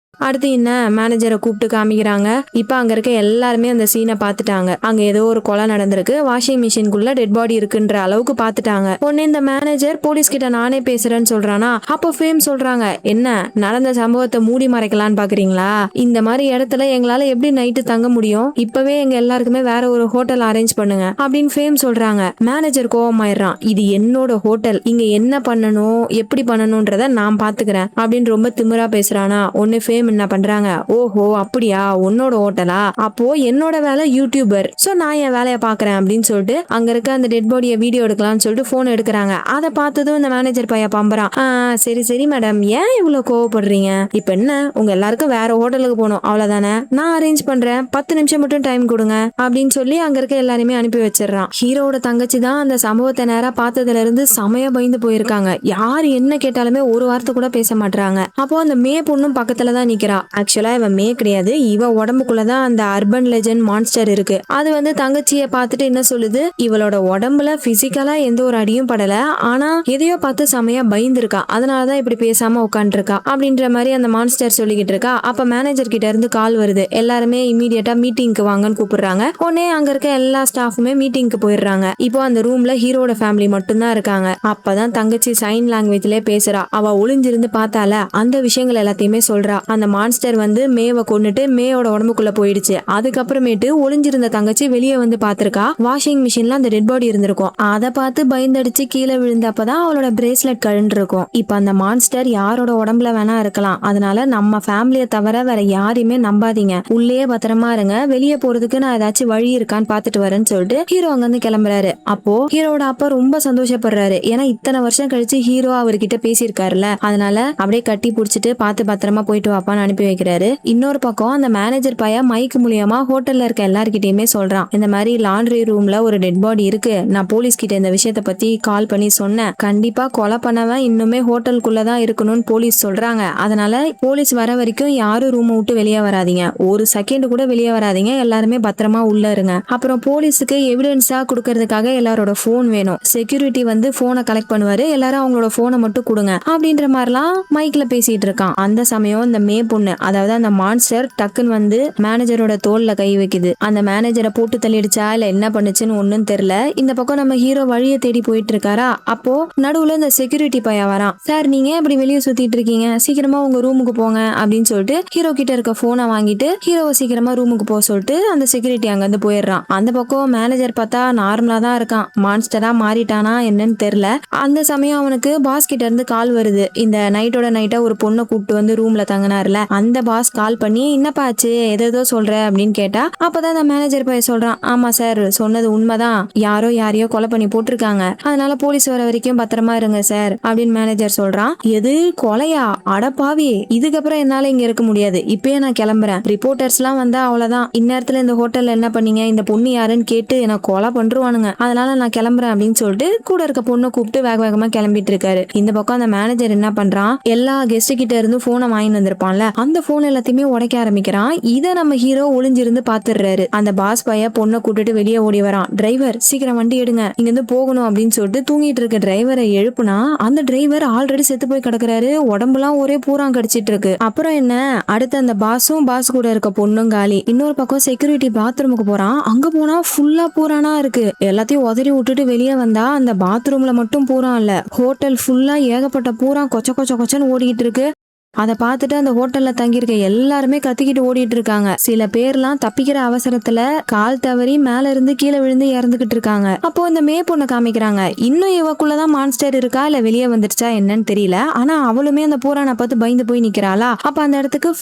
அடுத்து என்ன, மேனேஜரை கூப்பிட்டு காமிக்கிறாங்க. இப்ப அங்க இருக்க எல்லாருமே அந்த சீனை பார்த்துட்டாங்க. அங்க ஏதோ ஒரு கொலை நடந்திருக்கு, வாஷிங் மிஷின்குள்ள டெட் பாடி இருக்குன்ற அளவுக்கு பார்த்துட்டாங்க. உடனே இந்த மேனேஜர் போலீஸ் கிட்ட நானே பேசுறேன்னு சொல்றானா. அப்போ ஃபேம் சொல்றாங்க, என்ன நடந்த சம்பவத்தை மூடி மறைக்கலான்னு பாக்குறீங்களா, இந்த மாதிரி இடத்துல எங்களால எப்படி நைட்டு தங்க முடியும், இப்பவே எங்க எல்லாருக்குமே வேற ஒரு ஹோட்டல் அரேஞ்ச் பண்ணுங்க அப்படின்னு ஃபேம் சொல்றாங்க. மேனேஜர் கோவமாயிடுறான், இது என்னோட ஹோட்டல், இங்க என்ன பண்ணணும் எப்படி பண்ணணும்ன்றத நான் பாத்துக்கிறேன் அப்படின்னு ரொம்ப திமிரா பேசுறானா. ஒன்னு ஃபேம் மேம் என்ன பண்றாங்க, ஓஹோ அப்படியா உன்னோட ஹோட்டலா, அப்போ என்னோட வேலை யூடியூபர், சோ நான் என் வேலையை பாக்குறேன் அப்படின்னு சொல்லிட்டு அங்க இருக்க அந்த டெட் பாடியை வீடியோ எடுக்கலாம்னு சொல்லிட்டு போன் எடுக்கிறாங்க. அதை பார்த்ததும் இந்த மேனேஜர் பையன் பம்பறான், சரி சரி மேடம் ஏன் இவ்வளவு கோவப்படுறீங்க, இப்ப என்ன உங்க எல்லாருக்கும் வேற ஹோட்டலுக்கு போகணும் அவ்வளவுதானே, நான் அரேஞ்ச் பண்றேன் 10 நிமிஷம் மட்டும் டைம் கொடுங்க அப்படின்னு சொல்லி அங்க இருக்க எல்லாருமே அனுப்பி வச்சிடறான். ஹீரோட தங்கச்சி தான் அந்த சம்பவத்தை நேரா பார்த்ததுல இருந்து சமய பயந்து போயிருக்காங்க. யார் என்ன கேட்டாலுமே ஒரு வார்த்தை கூட பேச மாட்டாங்க. அப்போ அந்த மே பொண்ணும் பக்கத்துலதான் நிக்கிறா. ஆக்சுவலா இவன் மே கிடையாது, இவ உடம்புக்குள்ளதான் அந்த அர்பன் லெஜெண்ட் மான்ஸ்டர் இருக்கு. அது வந்து தங்கச்சியை பார்த்துட்டு என்ன சொல்லுது, இவளோட உடம்புல பிசிக்கலா எந்த ஒரு அடியும் படல, ஆனா எதையோ பார்த்து செமையா பயந்து இருக்கா, அதனாலதான் இப்படி பேசாம உட்காந்து இருக்கா அப்படின்ற மாதிரி அந்த மான்ஸ்டர் சொல்லிக்கிட்டு இருக்கா. அப்ப மேனேஜர் கிட்ட இருந்து கால் வருது. எல்லாருமே இமீடியட்டா மீட்டிங்க்கு வாங்கன்னு கூப்பிடுறாங்க. உடனே அங்க இருக்க எல்லா ஸ்டாஃபுமே மீட்டிங்க்கு போயிடுறாங்க. இப்போ அந்த ரூம்ல ஹீரோட ஃபேமிலி மட்டும்தான் இருக்காங்க. அப்பதான் தங்கச்சி சைன் லாங்குவேஜ்லயே பேசுறா. அவ ஒளிஞ்சிருந்து பார்த்தால அந்த விஷயங்கள் எல்லாத்தையுமே சொல்றா. அந்த மான்ஸ்டர் வந்து மேவை கொண்டுட்டு மேயோட உடம்புக்குள்ள போயிடுச்சு. அதுக்கப்புறமேட்டு ஒளிஞ்சிருந்த தங்கச்சி வெளியே வந்து பாத்திருக்கா. வாஷிங் மிஷின்ல அந்த டெட் பாடி இருந்திருக்கும். அதை பார்த்து பயந்தடிச்சு கீழே விழுந்தப்பதான் அவளோட பிரேஸ்லெட் கழண்டு இருக்கும். இப்ப அந்த மான்ஸ்டர் யாரோட உடம்புல வேணா இருக்கலாம், அதனால நம்ம ஃபேமிலியை தவிர வேற யாரையுமே நம்பாதீங்க, உள்ளே பத்திரமா இருங்க, வெளியே போறதுக்கு நான் ஏதாச்சும் வழி இருக்கான்னு பாத்துட்டு வரேன்னு சொல்லிட்டு ஹீரோ அங்க இருந்து கிளம்புறாரு. அப்போ ஹீரோட அப்பா ரொம்ப சந்தோஷப்படுறாரு. ஏன்னா இத்தனை வருஷம் கழிச்சு ஹீரோ அவர்கிட்ட பேசியிருக்காருல்ல, அதனால அப்படியே கட்டி புடிச்சிட்டு பார்த்து பத்திரமா போயிட்டு வாப்பான்னு அனுப்பி வைக்கிறாரு. இன்னொரு பக்கம் அந்த மேனேஜர் பையன் மைக் மூலியமா ஹோட்டல்ல இருக்க எல்லார்கிட்டயுமே சொல்றான், இந்த மாதிரி லாண்ட்ரி ரூம்ல ஒரு டெட் பாடி இருக்கு, நான் போலீஸ் கிட்ட இந்த விஷயத்த பத்தி கால் பண்ணி சொன்னேன், கண்டிப்பா கொலை பண்ணவன் இன்னுமே ஹோட்டலுக்குள்ளதான் இருக்கணும்னு போலீஸ் சொல்றாங்க, அதனால போலீஸ் வர வரைக்கும் யாரும் ரூமை விட்டு வெளியே வராதீங்க, ஒரு செகண்ட் கூட வெளியே வராதீங்க, எல்லாருமே பத்திரமா உள்ள இருங்க. அப்புறம் போலீஸுக்கு எவிடன்ஸா கொடுக்கறதுக்காக எல்லாரோட போன் வேணும், செக்யூரிட்டி வந்து போனை கலெக்ட் பண்ணுவாரு, எல்லாரும் அவங்களோட போனை மட்டும் கொடுங்க அப்படின்ற மாதிரிலாம் மைக்ல பேசிட்டு இருக்கான். அந்த சமயம் இந்த மே பொண்ணு, அதாவது அந்த மான்ஸ்டர் டக்குன்னு வந்து மேனேஜரோட தோல்ல கை வைக்குது. அந்த மேனேஜரை போட்டு தள்ளிடுச்சா இல்ல என்ன பண்ணுச்சுன்னு ஒன்னும் தெரியல. இந்த பக்கம் நம்ம ஹீரோ வழியை தேடி போயிட்டு இருக்காரா. அப்போ நடுவுல இந்த செக்யூரிட்டி பையன் வரான். சார் நீங்க இப்படி வெளியே சுத்திட்டு இருக்கீங்க, சீக்கிரமா உங்க ரூமுக்கு போங்க அப்படின்னு சொல்லிட்டு ஹீரோ கிட்ட இருக்க போனை வாங்கிட்டு ஹீரோவை சீக்கிரமா ரூமுக்கு போக சொல்லிட்டு அந்த செக்யூரிட்டி அங்க இருந்து போயிடுறான். அந்த பக்கம் மேனேஜர் பார்த்தா நார்மலா தான் இருக்கான், மான்ஸ்டரா மாறிட்டானா என்னன்னு தெரியல. அந்த சமயம் அவனுக்கு பாஸ் கிட்ட இருந்து கால் வருது. இந்த நைட்டோட நைட்டா ஒரு பொண்ணை கூப்பிட்டு வந்து ரூம்ல தங்கினார்ல, அந்த பாஸ் கால் பண்ணி என்னப்பா ஆச்சு ஏதோ சொல்ற அப்படின்னு கேட்டா, அப்பதான் அந்த மேனேஜர் பையன் சொல்றான், ஆமா சார் சொன்னது உண்மைதான், யாரோ யாரையோ கொலை பண்ணி போட்டிருக்காங்க, அதனால போலீஸ் வர வரைக்கும் பத்திரமா இருங்க சார் அப்படின்னு மேனேஜர் சொல்றான். எது கொலையா, அடப்பாவி, இதுக்கப்புறம் என்னால இங்க இருக்க முடியாது, இப்பயே நான் கிளம்புறேன், ரிப்போர்ட்டர்ஸ் எல்லாம் வந்தா அவ்வளவுதான், இந்நேரத்துல இந்த ஹோட்டல்ல என்ன பண்ணீங்க, இந்த பொண்ணு யாருன்னு கேட்டு எனக்கு கொலை பண்றுவானுங்க, அதனால நான் கிளம்புறேன் அப்படின்னு சொல்லிட்டு கூட இருக்க பொண்ணை கூப்பிட்டு வேக வேகமா கிளம்பிட்டு இருக்காரு. இந்த பக்கம் அந்த மேனேஜர் என்ன பண்றான், எல்லா கெஸ்ட் கிட்ட இருந்து போனை வாங்கிட்டு வந்திருப்பான்ல, அந்த போன் எல்லாத்தையுமே உடைக்க ஆரம்பிக்கிறான். இதை நம்ம ஹீரோ ஒளிஞ்சிருந்து பாத்துடுறாரு. அந்த பாஸ் பைய பொண்ணை கூட்டிட்டு வெளியே ஓடி வரான். டிரைவர் சீக்கிரம் வண்டி எடுங்க, இங்க இருந்து போகணும் அப்படின்னு சொல்லிட்டு தூங்கிட்டு இருக்க டிரைவரை எழுப்புனா அந்த டிரைவர் ஆல்ரெடி செத்து போய் கிடக்குறாரு, உடம்புலாம் ஒரே பூரான் கடிச்சிட்டு இருக்கு. அப்புறம் என்ன, அடுத்து அந்த பாஸும் பாஸ் கூட இருக்க பொண்ணும் காலி. இன்னொரு பக்கம் செக்யூரிட்டி பாத்ரூமுக்கு போறான். அங்க போனா ஃபுல்லா பூரானா இருக்கு. எல்லாத்தையும் உதறி விட்டுட்டு வெளியே வந்தா அந்த பாத்ரூம்ல மட்டும் பூரா இல்ல, ஹோட்டல் ஃபுல்லா ஏகப்பட்ட பூரா கொச்ச கொச்ச கொச்சன்னு ஓடிக்கிட்டு இருக்கு. அதை பார்த்துட்டு அந்த ஹோட்டல்ல தங்கியிருக்க எல்லாருமே கத்திக்கிட்டு ஓடிட்டு இருக்காங்க. சில பேர்லாம் தப்பிக்கிற அவசரத்துல கால் தவறி மேல இருந்து கீழே விழுந்து இறந்துகிட்டு இருக்காங்க. அப்போ இந்த மே பொண்ணை காமிக்கிறாங்க. இன்னும் இவக்குள்ளதான் மான்ஸ்டர் இருக்கா இல்ல வெளியே வந்துடுச்சா என்னன்னு தெரியல, ஆனா அவளுமே அந்த பூரானை பார்த்து பயந்து போய் நிக்கிறாளா. அப்ப அந்த இடத்துக்கு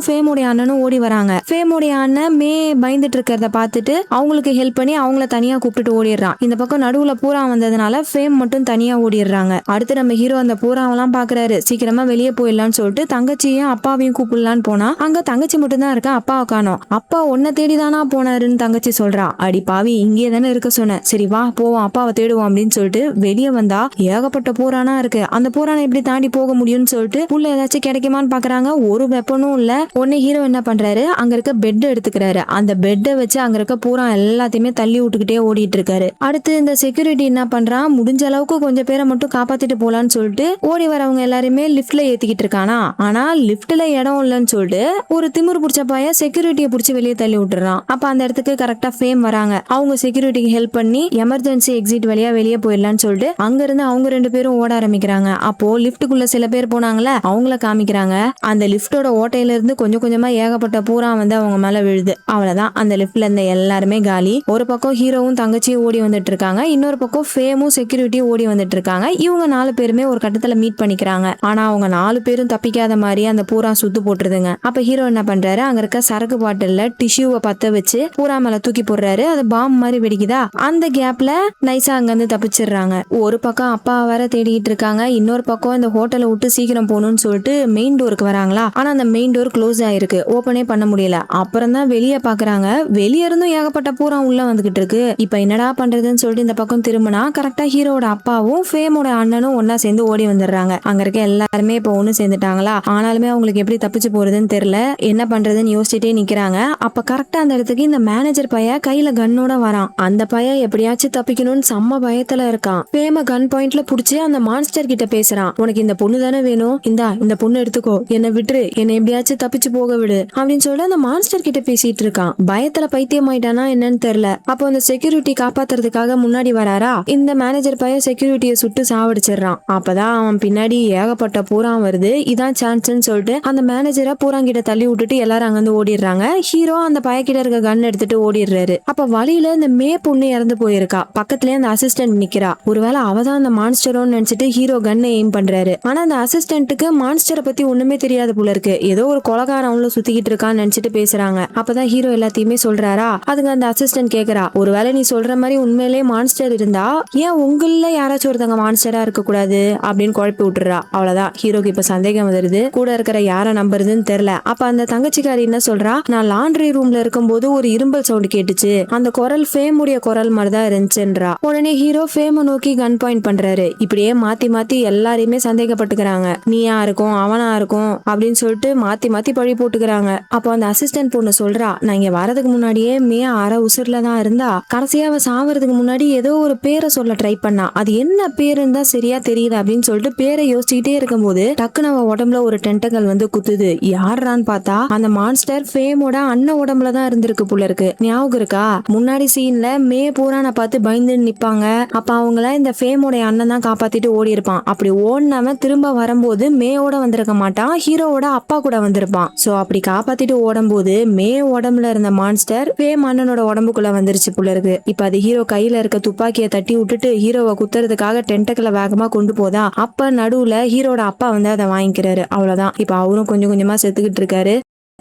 ஃபேமுடைய அண்ணனும் ஓடி வராங்க. ஃபேமுடைய அண்ணன் மே பயந்துட்டு இருக்கிறத பார்த்துட்டு அவங்களுக்கு ஹெல்ப் பண்ணி அவங்கள தனியா கூப்பிட்டு ஓடிடுறான். இந்த பக்கம் நடுவுல பூரா வந்ததுனால ஃபேம் மட்டும் தனியா ஓடிடுறாங்க. அடுத்து நம்ம ஹீரோ அந்த பூராவெல்லாம் பாக்குறாரு. சீக்கிரமா வெளியே போயிடலாம்னு சொல்லிட்டு தங்கச்சியும் அப்பாவையும் கூப்பிடலான்னு போனா அங்க தங்கச்சி மட்டும் தான் இருக்கா, அப்பா காணோம். அப்பா உன்னை தேடிதானா போனாருன்னு தங்கச்சி சொல்றா. அடி பாவி, இங்கே தானே இருக்க சொன்னேன், சரி வா போவோம் அப்பாவை தேடுவோம் அப்படின்னு சொல்லிட்டு வெளியே வந்தா ஏகப்பட்ட பூரானா இருக்கு. அந்த பூரானை எப்படி தாண்டி போக முடியும்னு சொல்லிட்டு உள்ள ஏதாச்சும் கிடைக்குமான்னு பாக்குறாங்க. ஒரு வெப்பனும் இல்ல. உடனே ஹீரோ என்ன பண்றாரு, அங்க இருக்க பெட் எடுத்துக்கிறாரு. அந்த பெட்டை வச்சு அங்க இருக்க பூரா எல்லாத்தையுமே தள்ளி விட்டுக்கிட்டே ஓடிட்டு இருக்காரு. அடுத்து இந்த செக்யூரிட்டி என்ன பண்றான், முடிஞ்ச அளவுக்கு கொஞ்சம் பேரை மட்டும் காப்பாத்திட்டு போலான்னு சொல்லிட்டு ஓடி வரவங்க எல்லாருமே லிப்ட்ல ஏத்திக்கிட்டு இருக்கானா. ஆனா லிப்ட்ல இடம் இல்லைன்னு சொல்லிட்டு ஒரு திமிரு பிடிச்ச பையன் செக்யூரிட்டியை பிடிச்சி வெளியே தள்ளி விட்டுறான். அப்ப அந்த இடத்துக்கு கரெக்டா ஃபேம் வராங்க. அவங்க செக்யூரிட்டிக்கு ஹெல்ப் பண்ணி எமர்ஜென்சி எக்ஸிட் வழியா வெளியே போயிடலான்னு சொல்லிட்டு அங்க இருந்து அவங்க 2 பேரும் ஓட ஆரம்பிக்கிறாங்க. அப்போ லிப்டுக்குள்ள சில பேர் போனாங்கல்ல, அவங்கள காமிக்கிறாங்க. அந்த லிப்டோட ஓட்டையில இருந்து கொஞ்சம் கொஞ்சமா ஏகப்பட்ட பூரா வந்து அவங்க மேல விழுது. அவ்வளவுதான், அந்த லிப்ட்ல இருந்த எல்லாருமே காலி. ஒரு பக்கம் ஹீரோவும் தங்கச்சியும் ஓடி வந்துட்டு இருக்காங்க, இன்னொரு பக்கம் ஃபேமும் செக்யூரிட்டியும் ஓடி வந்துட்டு இருக்காங்க. இவங்க 4 பேருமே ஒரு கட்டத்துல மீட் பண்ணிக்கிறாங்க. ஆனா அவங்க 4 பேரும் தப்பிக்க வெடிக்காத மாதிரி அந்த பூரா சுத்து போட்டுருதுங்க. அப்ப ஹீரோ என்ன பண்றாரு, அங்க இருக்க சரக்கு பாட்டில்ல டிஷ்யூவை பத்த வச்சு பூரா மேல தூக்கி போடுறாரு. அது பாம் மாதிரி வெடிக்குதா, அந்த கேப்ல நைஸா அங்க இருந்து தப்பிச்சிடுறாங்க. ஒரு பக்கம் அப்பா வேற தேடிட்டு இருக்காங்க, இன்னொரு பக்கம் இந்த ஹோட்டலை விட்டு சீக்கிரம் போகணும்னு சொல்லிட்டு மெயின் டோருக்கு வராங்களா, ஆனா அந்த மெயின் டோர் க்ளோஸ் ஆயிருக்கு, ஓபனே பண்ண முடியல. அப்புறம் தான் வெளியே பாக்குறாங்க, வெளியே இருந்தும் ஏகப்பட்ட பூரா உள்ள வந்துகிட்டு இருக்கு. இப்ப என்னடா பண்றதுன்னு சொல்லிட்டு இந்த பக்கம் திரும்பினா கரெக்டா ஹீரோட அப்பாவும் ஃபேமோட அண்ணனும் ஒன்னா சேர்ந்து ஓடி வந்துடுறாங்க. அங்க இருக்க எல்லாருமே இப்ப ஒண்ணு சேர்ந்துட்டாங்களா, ஆனாலுமே அவங்களுக்கு எப்படி தப்பிச்சு போறதுன்னு தெரியல, என்ன பண்றதுன்னு யோசிச்சுட்டே நிக்கிறாங்க. அப்ப கரெக்டா அந்த இடத்துக்கு இந்த மேனேஜர் பைய கையில கன்னோட வரான். அந்த பையன் எப்படியாச்சும் தப்பிக்கணும்னு செம்ம பயத்துல இருக்கான். ஃபேம கன் பாயிண்ட்ல புடிச்சு அந்த மான்ஸ்டர் கிட்ட பேசுறான். உனக்கு இந்த பொண்ணு தானே வேணும், இந்த பொண்ணு எடுத்துக்கோ, என்ன விட்டுரு, என்ன எப்படியாச்சும் தப்பிச்சு போக விடு அப்படின்னு சொல்லிட்டு அந்த மான்ஸ்டர் கிட்ட பேசிட்டு இருக்கான். பயத்துல பைத்தியம் ஆயிட்டானா என்னன்னு தெரியல. அப்போ அந்த செக்யூரிட்டி காப்பாத்துறதுக்காக முன்னாடி வராரா, இந்த மேனேஜர் பையன் செக்யூரிட்டியை சுட்டு சாவடிச்சிடறான். அப்பதான் அவன் பின்னாடி ஏகப்பட்ட பூரா வருது. இதான் சான்ஸ்ன்னு சொல்லிட்டு அந்த மேனேஜரை பூராங்கிட்ட தள்ளி விட்டுட்டு எல்லாரும் அங்கிருந்து ஓடிடுறாங்க. ஹீரோ அந்த பையகிட்ட இருக்க கன் எடுத்துட்டு ஓடிடுறாரு. அப்ப வழியில இந்த மே பொண்ணு இறந்து போயிருக்கா, பக்கத்துலயே அந்த அசிஸ்டன்ட் நிக்கிறா. ஒருவேளை அவதான் அந்த மான்ஸ்டரோன்னு நினைச்சிட்டு ஹீரோ கன்னை எய்ம் பண்றாரு. ஆனா அந்த அசிஸ்டன்ட்டுக்கு மான்ஸ்டரை பத்தி ஒண்ணுமே தெரியாது போல இருக்கு, ஏதோ ஒரு கொலகாரம் உள்ள சுத்திக்கிட்டு இருக்கான்னு நினைச்சிட்டு பேசுறாங்க. அப்பதான் ஹீரோ எல்லாத்தையுமே சொல்றாரா. அதுக்கு அந்த அசிஸ்டன்ட் கேக்குறா, ஒருவேளை நீ சொல்ற மாதிரி உண்மையிலேயே மான்ஸ்டர் இருந்தா ஏன் உங்கள யாராச்சும் ஒருத்தங்க மான்ஸ்டரா இருக்க கூடாது அப்படின்னு குழப்பி விட்டுறா. அவ்வளவுதான், ஹீரோக்கு இப்ப சந்தேகம் வருது, கூட இருக்கிற யார நம்புறதுன்னு தெரியல. அப்ப அந்த தங்கச்சிக்காரி என்ன சொல்றா, நான் லாண்ட்ரி ரூம்ல இருக்கும்போது ஒரு இரும்பல் சவுண்ட் கேட்டுச்சு, அந்த குரல் ஃபேமுடைய குரல் மாதிரிதான் இருந்துச்சுன்றா. உடனே ஹீரோ ஃபேமை நோக்கி கன் பாயிண்ட் பண்றாரு. இப்படியே மாத்தி மாத்தி எல்லாரையுமே சந்தேகப்பட்டுக்கிறாங்க, நீயா இருக்கும் அவனா இருக்கும் அப்படின்னு சொல்லிட்டு மாத்தி மாத்தி பழி போட்டுக்கிறாங்க. அப்போ அந்த அசிஸ்டன்ட் பொண்ணு சொல்றா, நான் இங்க வரதுக்கு முன்னாடியே மே அரை உசுர்ல தான் இருந்தா, கடைசியா அவ சாவறதுக்கு முன்னாடி ஏதோ ஒரு பேரை சொல்ல ட்ரை பண்ணா, அது என்ன பேருன்னு தான் சரியா தெரியல அப்படின்னு சொல்லிட்டு பேரை யோசிச்சுக்கிட்டே இருக்கும்போது டக்குன்னு அவ உடம்புல ஒரு டென்டகல் வந்து குத்துது. யாரான்னு பார்த்தா அந்த மான்ஸ்டர் ஃபேமோட அண்ணன் உடம்புல தான் இருந்திருக்கு போல இருக்கு. ஞாபகம் இருக்கா, முன்னாடி சீன்ல மே பூரான பார்த்து பயந்து நிப்பாங்க. அப்ப அவங்கள இந்த ஃபேமோட அண்ணன் தான் காப்பாத்திட்டு ஓடி இருப்பான். அப்படி ஓடினவன் திரும்ப வரும்போது மேயோட வந்திருக்க மாட்டான், ஹீரோவோட அப்பா கூட வந்திருப்பான். சோ அப்படி காப்பாத்திட்டு ஓடும் போது மே உடம்புல இருந்த மான்ஸ்டர் ஃபேம் அண்ணனோட உடம்புக்குள்ள வந்துருச்சு போல இருக்கு. இப்ப அது ஹீரோ கையில இருக்க துப்பாக்கியை தட்டி விட்டுட்டு ஹீரோவை குத்துறதுக்காக டென்டக்கலை வேகமா கொண்டு போதா, அப்ப நடுவுல ஹீரோட அப்பா வந்து அதை வாங்கிக்கிறாரு. அவ்வளவுதான், இப்ப அவரும் கொஞ்சம் கொஞ்சமா செத்துக்கிட்டு இருக்காரு.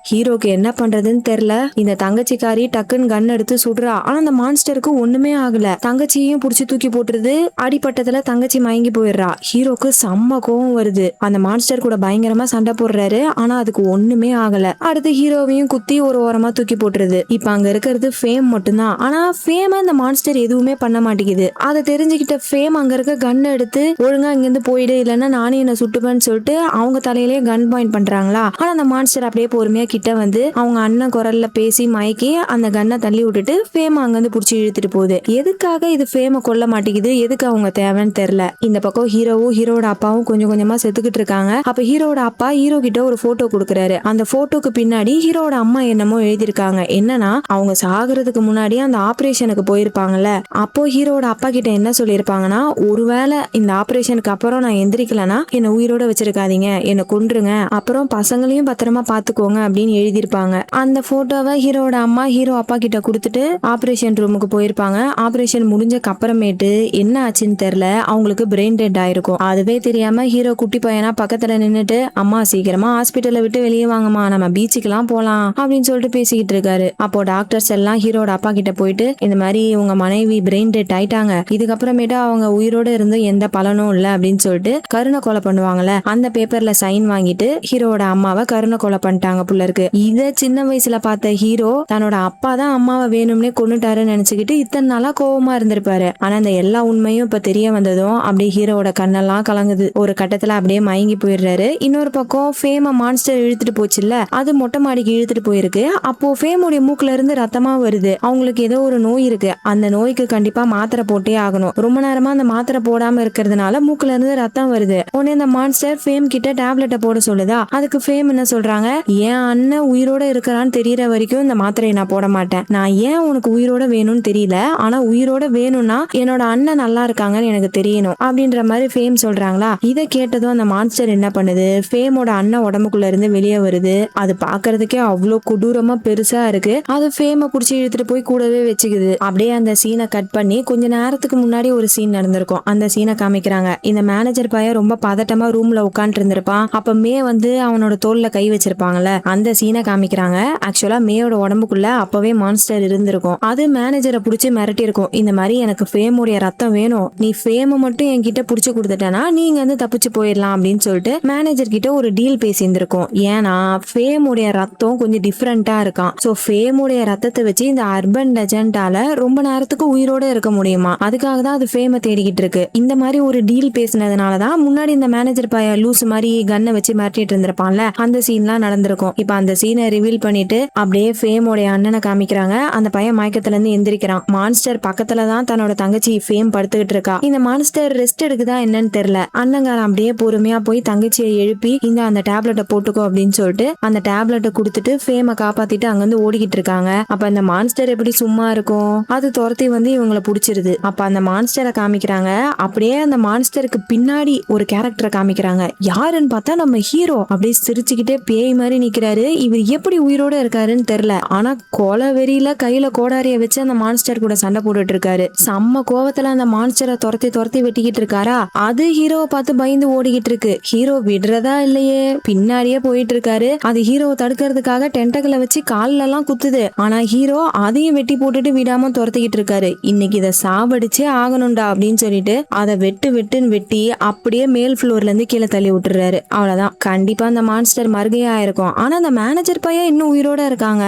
ஹீரோக்கு என்ன பண்றதுன்னு தெரியல. இந்த தங்கச்சிக்காரி டக்குன்னு கன் எடுத்து சுடுறா. ஆனா அந்த மான்ஸ்டருக்கு ஒண்ணுமே ஆகல. தங்கச்சியையும் புடிச்சு தூக்கி போட்டுருது. அடிப்பட்டதுல தங்கச்சி மயங்கி போயிடுறா. ஹீரோக்கு செம்ம கோவம் வருது. அந்த மான்ஸ்டர் கூட பயங்கரமா சண்டை போடுறாரு. ஆனா அதுக்கு ஒண்ணுமே ஆகல. அடுத்து ஹீரோவையும் குத்தி ஒரு ஓரமா தூக்கி போட்டுருது. இப்ப அங்க இருக்கிறது ஃபேம் மட்டும்தான். ஆனா ஃபேம் இந்த மான்ஸ்டர் எதுவுமே பண்ண மாட்டேங்குது. அதை தெரிஞ்சுக்கிட்ட ஃபேம் அங்க இருக்க கன் எடுத்து ஒழுங்கா இங்கிருந்து போயிடு, இல்லைன்னா நானே என்ன சுட்டுப்பேன்னு சொல்லிட்டு அவங்க தலையிலேயே கன் பாயிண்ட் பண்றாங்களா. ஆனா அந்த மான்ஸ்டர் அப்படியே பொறுமையா கிட்ட வந்து அவங்க அண்ணன் குரல்ல பேசி மயக்கி அந்த கன்னை தள்ளி விட்டுட்டு ஃபேம அங்கிருந்து புடிச்சு இழுத்துட்டு போகுது. எதுக்காக இது ஃபேம கொல்ல மாட்டேங்குது, எதுக்கு அவங்க தேவைன்னு தெரியல. இந்த பக்கம் ஹீரோவும் ஹீரோட அப்பாவும் கொஞ்சம் கொஞ்சமா செத்துக்கிட்டு இருக்காங்க. அப்ப ஹீரோட அப்பா ஹீரோ கிட்ட ஒரு போட்டோ கொடுக்குறாரு. அந்த போட்டோக்கு பின்னாடி ஹீரோட அம்மா என்னமோ எழுதியிருக்காங்க. என்னன்னா, அவங்க சாகுறதுக்கு முன்னாடி அந்த ஆபரேஷனுக்கு போயிருப்பாங்கல்ல, அப்போ ஹீரோட அப்பா கிட்ட என்ன சொல்லியிருப்பாங்கன்னா, ஒருவேளை இந்த ஆபரேஷனுக்கு அப்புறம் நான் எந்திரிக்கலனா என்ன உயிரோட வச்சிருக்காதீங்க, என்ன கொன்றுங்க, அப்புறம் பசங்களையும் பத்திரமா பாத்துக்கோங்க அப்படின்னு எழுதியிருப்பாங்க. அந்த போட்டோவை ஹீரோட அம்மா ஹீரோ அப்பா கிட்ட கொடுத்துட்டு ஆபரேஷன் ரூமுக்கு போயிருப்பாங்க. ஆபரேஷன் முடிஞ்சக்கு அப்புறமேட்டு என்ன ஆச்சுன்னு தெரியல, அவங்களுக்கு பிரெயின் டெட் ஆயிருக்கும். அதுவே தெரியாம ஹீரோ குட்டி பையனா பக்கத்துல நின்னுட்டு, அம்மா சீக்கிரமா ஹாஸ்பிட்டலை விட்டு வெளியே வாங்கம்மா, நம்ம பீச்சுக்கெல்லாம் போலாம் அப்படின்னு சொல்லிட்டு பேசிக்கிட்டு இருக்காரு. அப்போ டாக்டர்ஸ் எல்லாம் ஹீரோட அப்பா கிட்ட போயிட்டு, இந்த மாதிரி உங்க மனைவி பிரெயின் டெட் ஆயிட்டாங்க, இதுக்கப்புறமேட்டு அவங்க உயிரோட இருந்து எந்த பலனும் இல்ல அப்படின்னு சொல்லிட்டு கருணை கொலை பண்ணுவாங்கல்ல, அந்த பேப்பர்ல சைன் வாங்கிட்டு ஹீரோட அம்மாவை கருணை கொலை பண்ணிட்டாங்க புள்ள இருக்கு. இத சின்ன வயசுல பார்த்த ஹீரோ தன்னோட அப்பா தான் அம்மாவை வேணும்னே கொன்னுட்டாருன்னு நினைச்சுக்கிட்டு இத்தனை நாளா கோவமா இருந்திருப்பாரு. ஆனா இந்த எல்லா உண்மையும் இப்ப தெரிய வந்ததும் அப்படியே ஹீரோட கண்ணெல்லாம் கலங்குது. ஒரு கட்டத்துல அப்படியே மயங்கி போயிடுறாரு. இன்னொரு பக்கம் ஃபேம மான்ஸ்டர் இழுத்துட்டு போச்சுல்ல, அது மொட்டை மாடிக்கு இழுத்துட்டு போயிருக்கு. அப்போ ஃபேமுடைய மூக்குல இருந்து ரத்தமா வருது. அவங்களுக்கு ஏதோ ஒரு நோய் இருக்கு, அந்த நோய்க்கு கண்டிப்பா மாத்திரை போட்டே ஆகணும். ரொம்ப நேரமா அந்த மாத்திரை போடாம இருக்கிறதுனால மூக்குல இருந்து ரத்தம் வருது. உடனே அந்த மான்ஸ்டர் ஃபேம் கிட்ட டேப்லெட்டை போட சொல்லுதா. அதுக்கு ஃபேம் என்ன சொல்றாங்க, ஏன் அண்ணன் உயிரோட இருக்கிறான்னு தெரியற வரைக்கும் இந்த மாத்திரையை நான் போட மாட்டேன். நான் ஏன் உனக்கு உயிரோட வேணும்னு தெரியல, ஆனா உயிரோட வேணும்னா என்னோட அண்ணன் நல்லா இருக்காங்கன்னு எனக்கு தெரியணும் அப்படின்ற மாதிரி ஃபேம் சொல்றாங்களா. இதை கேட்டதும் அந்த மான்ஸ்டர் என்ன பண்ணுது, ஃபேமோட அண்ணன் உடம்புக்குள்ள இருந்து வெளியே வருது. அது பாக்குறதுக்கே அவ்வளோ கொடூரமா பெருசா இருக்கு. அது ஃபேமை புடிச்சு இழுத்துட்டு போய் கூடவே வச்சுக்குது. அப்படியே அந்த சீனை கட் பண்ணி கொஞ்ச நேரத்துக்கு முன்னாடி ஒரு சீன் நடந்திருக்கும். அந்த சீனை காமிக்கிறாங்க. இந்த மேனேஜர் பையன் ரொம்ப பதட்டமா ரூம்ல உட்காந்துட்டு இருந்திருப்பான். அப்ப மே வந்து அவனோட தோல்ல கை வச்சிருப்பாங்கல்ல, அந்த சீனை காமிக்கிறாங்க. ஆக்சுவலா மேயோட உடம்புக்குள்ள அப்பவே மான்ஸ்டர் இருந்திருக்கும். அது மேனேஜரை புடிச்சு மிரட்டி இருக்கும். இந்த மாதிரி எனக்கு ஃபேமுடைய ரத்தம் வேணும், நீ ஃபேமை மட்டும் என்கிட்ட புடிச்சு கொடுத்துட்டேன்னா நீங்க வந்து தப்பிச்சு போயிடலாம் அப்படின்னு சொல்லிட்டு மேனேஜர் கிட்ட ஒரு டீல் பேசியிருந்திருக்கும். ஏன்னா ஃபேமுடைய ரத்தம் கொஞ்சம் டிஃப்ரெண்டா இருக்கான். சோ ஃபேமுடைய ரத்தத்தை வச்சு இந்த அர்பன் லெஜெண்டால ரொம்ப நேரத்துக்கு உயிரோட இருக்க முடியுமா, அதுக்காக தான் அது ஃபேமை தேடிக்கிட்டு இருக்கு. இந்த மாதிரி ஒரு டீல் பேசினதுனாலதான் முன்னாடி இந்த மேனேஜர் பைய லூஸ் மாதிரி கன்னை வச்சு மிரட்டிட்டு இருந்திருப்பான்ல, அந்த சீன்லாம் நடந்திருக்கும். இப்ப அந்த சீனை ரிவீல் பண்ணிட்டு அப்படியே ஃபேமோடைய அண்ணனை காமிக்கிறாங்க. அந்த பையன் மயக்கத்துல இருந்து எந்திரிக்கிறான். மான்ஸ்டர் பக்கத்துல தான் தன்னோட தங்கச்சி ஃபேம் படுத்துக்கிட்டு இருக்கா. இந்த மான்ஸ்டர் ரெஸ்ட் எடுக்குதா என்னன்னு தெரியல. அண்ணங்காரன் அப்படியே பொறுமையா போய் தங்கச்சியை எழுப்பி இந்த அந்த டேப்லெட்டை போட்டுக்கோ அப்படின்னு சொல்லிட்டு அந்த டேப்லெட்டை கொடுத்துட்டு ஃபேமை காப்பாத்திட்டு அங்கிருந்து ஓடிக்கிட்டு இருக்காங்க. அப்ப அந்த மான்ஸ்டர் எப்படி சும்மா இருக்கும், அது துரத்தி வந்து இவங்களை பிடிச்சிருது. அப்ப அந்த மான்ஸ்டரை காமிக்கிறாங்க. அப்படியே அந்த மான்ஸ்டருக்கு பின்னாடி ஒரு கேரக்டரை காமிக்கிறாங்க. யாருன்னு பார்த்தா நம்ம ஹீரோ அப்படியே சிரிச்சுக்கிட்டே பேய் மாதிரி நிக்கிறாரு. இவர் எப்படி உயிரோட இருக்காருன்னு தெரியல. ஆனா கொலை வெறியில கையில கோடாரிய வச்சு அந்த மான்ஸ்டர் கூட சண்டை போட்டுட்டு இருக்காரு. செம்ம கோவத்துல அந்த மான்ஸ்டரை துரத்தி வெட்டிக்கிட்டு இருக்காரா. அது ஹீரோவை பார்த்து பயந்து ஓடிக்கிட்டு இருக்கு. ஹீரோ விடுறதா இல்லையே, பின்னாடியே போயிட்டு இருக்காரு. அது ஹீரோவை தடுக்கிறதுக்காக டென்டகளை வச்சு கால்ல எல்லாம் குத்துது. ஆனா ஹீரோ அதையும் வெட்டி போட்டுட்டு விடாம துரத்திக்கிட்டு இருக்காரு. இன்னைக்கு இதை சாவடிச்சே ஆகணும்டா அப்படின்னு சொல்லிட்டு அதை வெட்டுன்னு வெட்டி அப்படியே மேல் ஃப்ளோர்ல இருந்து கீழே தள்ளி விட்டுறாரு. அவ்வளவுதான். கண்டிப்பா அந்த மான்ஸ்டர் மறுகையா இருக்கும். ஆனா அந்த மேனேஜர் பையன் இன்னும் உயிரோட இருக்காங்க.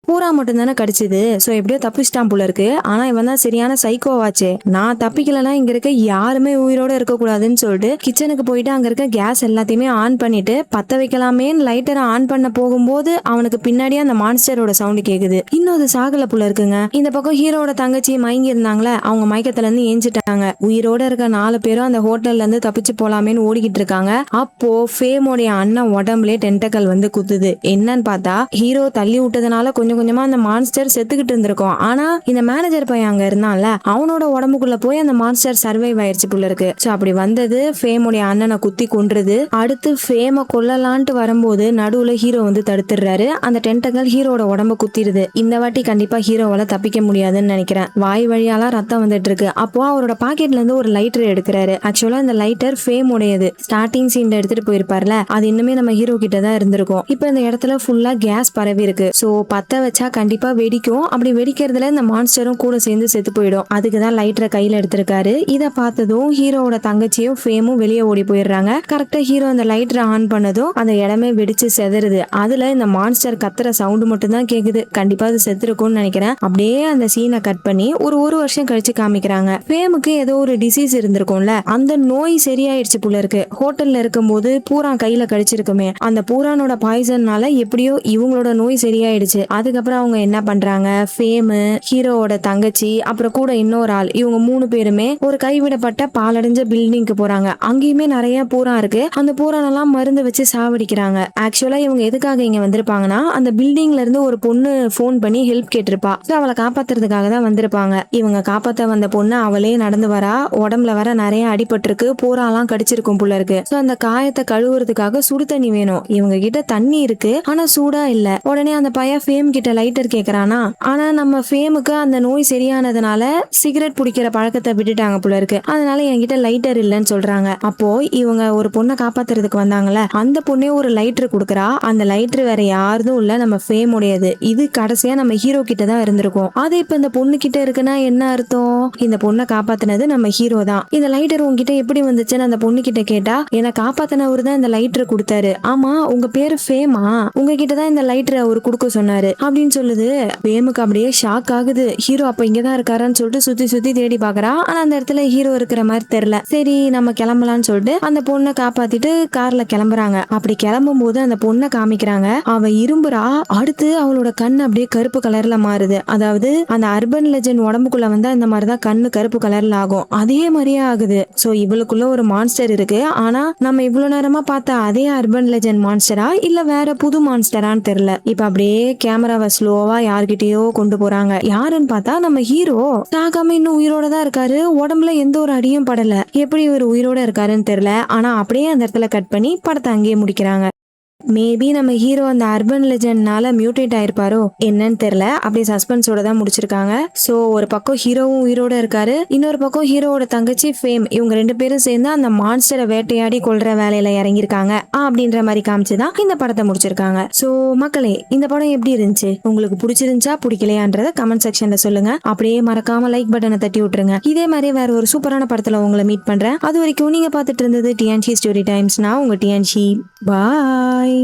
பூரா மட்டும் தானே கடிச்சது. சோ எப்படியோ தப்பிச்சிட்டான் போல இருக்கு. ஆனா இவன் தான் சரியான சைக்கோவாச்சே. நான் தப்பிக்கலன்னா இங்க இருக்க யாருமே உயிரோட இருக்க கூடாதுன்னு சொல்லிட்டு கிச்சனுக்கு போயிட்டு அங்க இருக்க கேஸ் எல்லாத்தையுமே ஆன் பண்ணிட்டு பத்த வைக்கலாமேன்னு லைட்டரை ஆன் பண்ண போகும்போது அவனுக்கு பின்னாடியே அந்த மான்ஸ்டரோட சவுண்ட் கேக்குது. இன்னும் அது சாகல போல இருக்குங்க. இந்த பக்கம் ஹீரோட தங்கச்சி மயங்கி இருந்தாங்களே, அவங்க மயக்கத்துல இருந்து ஏஞ்சிட்டாங்க. உயிரோட இருக்க 4 பேரும் அந்த ஹோட்டல்ல இருந்து தப்பிச்சு போலாமேன்னு ஓடிக்கிட்டு இருக்காங்க. அப்போ ஃபேமோடைய அண்ணன் உடம்புலயே டென்டக்கல் வந்து குத்துது. என்னன்னு பார்த்தா ஹீரோ தள்ளி விட்டதுனால கொஞ்சம் கொஞ்சமா அந்த மான்ஸ்டர் செத்துக்கிட்டு இருந்திருக்கும். ஆனா இந்த மேனேஜர் பையன் அங்க இருந்தான்ல, அவனோட உடம்புக்குள்ள போய் அந்த மான்ஸ்டர் சர்வைவ் ஆயிடுச்சு போல இருக்கு. சோ அப்படி வந்தது ஃபேமுடைய அண்ணனை குத்தி கொன்றுது. அடுத்து ஃபேமை கொல்லலான்ட்டு வரும்போது நடுவுல ஹீரோ வந்து தடுத்துடுறாரு. அந்த டென்டக்கல் ஹீரோட உடம்ப குத்திடுது. இந்த வாட்டி கண்டிப்பா ஹீரோவால தப்பிக்க முடியாதுன்னு நினைக்கிறேன். வாய் வழியாலாம் ரத்தம் வந்துட்டு இருக்கு. அப்போ அவரோட பாக்கெட்ல இருந்து ஒரு லைட்டர் எடுக்கிறாரு. ஆக்சுவலா இந்த லைட்டர் ஃபேம் உடையது. ஸ்டார்டிங் சீன்ல எடுத்துட்டு போயிருப்பார்ல, அது இன்னுமே நம்ம ஹீரோ கிட்ட தான் இருந்திருக்கும். இப்ப இந்த இடத்துல ஃபுல்லா கேஸ் பரவி இருக்கு. சோ பத்த வச்சா கண்டிப்பா வெடிக்கும். அப்படி வெடிக்கிறதுல இந்த மான்ஸ்டரும் கூட சேர்ந்து செத்து போயிடும். அதுக்குதான் லைட்டரை கையில எடுத்திருக்காரு. இதை பார்த்ததும் ஹீரோவோட தங்கச்சியும் ஃபேமும் வெளியே ஓடி போயிடுறாங்க. கரெக்டா ஹீரோ அந்த லைட்டரை ஆன் பண்ணதும் அந்த இடமே வெடிச்சு செதறுது. அதுல இந்த மான்ஸ்டர் கத்துற சவுண்ட் மட்டும் தான் கேக்குது. கண்டிப்பா அது செத்துருக்கும்னு நினைக்கிறேன். அப்படியே அந்த சீனை கட் பண்ணி ஒரு வருஷம் கழிச்சு காமிக்கிறாங்க. ஃபேமுக்கு ஏதோ ஒரு டிசீஸ் இருந்திருக்கும்ல, அந்த நோய் சரியாயிடுச்சு போல இருக்கு. ஹோட்டல்ல இருக்கும்போது பூரா கையில கடிச்சிருக்குமே, அந்த பூரானோட பாய்சன்னால எப்படியோ இவங்களோட நோய் சரியாயிடுச்சு. அதுக்கப்புறம் அவங்க என்ன பண்றாங்க, ஃபேமு, ஹீரோவோட தங்கச்சி, அப்புறம் கூட இன்னொரு ஆள், இவங்க 3 பேருமே ஒரு கைவிடப்பட்ட பாலடைஞ்ச பில்டிங்க்கு போறாங்க. அங்கேயுமே நிறைய பூரா இருக்கு. அந்த பூரானெல்லாம் மருந்து வச்சு சாவடிக்கிறாங்க. ஆக்சுவலா இவங்க எதுக்காக இங்க வந்திருப்பாங்கன்னா, அந்த பில்டிங்ல இருந்து ஒரு பொண்ணு போன் பண்ணி ஹெல்ப் கேட்டிருப்பா. அவளை காப்பாத்துறதுக்காக தான் வந்திருப்பாங்க. இவங்க காப்பாத்த வந்த பொண்ணு அவளே நடந்து வரா. உடம்புல வர நிறைய அடிபட்டிருக்கு. பூராலாம் கடிச்சிருக்கும் போல இருக்கு. அந்த காயத்தை கழுவுறதுக்காக சுடு தண்ணி வேணும். இவங்க கிட்ட தண்ணி இருக்கு, ஆனா சூடா இல்ல. உடனே அந்த பையன் ஃபேம் கிட்ட லைட்டர் கேக்குறானா. ஆனா நம்ம ஃபேமுக்கு அந்த நோய் சரியானதுனால சிகரெட் பிடிக்கிற பழக்கத்தை விட்டுட்டாங்க போல இருக்கு. அதனால என்கிட்ட லைட்டர் இல்லைன்னு சொல்றாங்க. அப்போ இவங்க ஒரு பொண்ணை காப்பாத்துறதுக்கு வந்தாங்கல்ல, அந்த பொண்ணே ஒரு லைட்டர் கொடுக்குறா. அந்த லைட்டர் வேற யாரும் இல்ல, நம்ம ஃபேம் உடையது. இது கடைசியா நம்ம ஹீரோ கிட்ட தான் இருந்திருக்கும். அது இப்ப இந்த பொண்ணு கிட்ட இருக்குன்னா என்ன அர்த்தம், இந்த பொண்ணை காப்பாத்தினது நம்ம ஹீரோ தான். இந்த லைட்டர் உங்ககிட்ட எப்படி வந்துச்சுன்னு அந்த பொண்ணு கிட்ட கேட்டா, என்னை காப்பாத்தினவர் தான் இந்த லைட்டர் கொடுத்தாரு. ஆமா, உங்க பேரு ஃபேமா, உங்ககிட்ட தான் இந்த லைட்டர் அவர் கொடுக்க சொன்னாரு. அப்படின்னு சொல்லுது. பேமுக்கு அப்படியே ஷாக் ஆகுது. ஹீரோ அப்ப இங்கதான் இருக்காரான்னு சொல்லிட்டு சுத்தி சுத்தி தேடி பாக்குறா. ஆனா அந்த இடத்துல ஹீரோ இருக்கிற மாதிரி தெரியல. சரி நம்ம கிளம்பலாம்னு சொல்லிட்டு அந்த பொண்ணை காப்பாத்திட்டு கார்ல கிளம்புறாங்க. அப்படி கிளம்பும் போது அந்த பொண்ணை காமிக்கிறாங்க. அவ இரும்புறா. அடுத்து அவளோட கண் அப்படியே கருப்பு கலர்ல மாறுது. அதாவது அந்த அர்பன் லெஜெண்ட் உடம்புக்குள்ள வந்து அந்த மாதிரிதான் கண்ணு கருப்பு கலர்ல ஆகும். அதே மாதிரியே ஆகுது. சோ இவளுக்குள்ள ஒரு மான்ஸ்டர் இருக்கு. ஆனா நம்ம இவ்வளவு நேரமா பார்த்த அதே அர்பன் லெஜெண்ட் மான்ஸ்டரா இல்ல வேற புது மான்ஸ்டரான்னு தெரியல. இப்ப அப்படியே கேமராவை ஸ்லோவா யார்கிட்டயோ கொண்டு போறாங்க. யாருன்னு பார்த்தா நம்ம ஹீரோ சாகாம இன்னும் உயிரோட தான் இருக்காரு. உடம்புல எந்த ஒரு அடியும் படல. எப்படி இவர் உயிரோட இருக்காருன்னு தெரியல. ஆனா அப்படியே அந்த இடத்துல கட் பண்ணி படத்தை அங்கேயே முடிக்கிறாங்க. மேபி நம்ம ஹீரோ அந்த அர்பன் லெஜெண்ட்னால மியூட்டேட் ஆயிருப்பாரோ என்னன்னு தெரியல. அப்படியே சஸ்பென்ஸோட தான் முடிச்சிருக்காங்க. சோ ஒரு பக்கம் ஹீரோவும் உயிரோட இருக்காரு. இன்னொரு பக்கம் ஹீரோவோட தங்கச்சி ஃபேம். இவங்க 2 பேரும் சேர்ந்து அந்த மான்ஸ்டரை வேட்டையாடி கொல்ற வேலையில இறங்கியிருக்காங்க அப்படின்ற மாதிரி காமிச்சுதான் இந்த படத்தை முடிச்சிருக்காங்க. சோ மக்களே, இந்த படம் எப்படி இருந்துச்சு? உங்களுக்கு பிடிச்சிருந்துச்சா பிடிக்கலையான்றத கமெண்ட் செக்ஷன்ல சொல்லுங்க. அப்படியே மறக்காம லைக் பட்டனை தட்டி விட்டுருங்க. இதே மாதிரி வேற ஒரு சூப்பரான படத்துல உங்களை மீட் பண்றேன். அது வரைக்கும் நீங்க பார்த்துட்டு இருந்தது டிஎன்சி ஸ்டோரி டைம்ஸ். நான் உங்க டிஎன்சி. பாய்.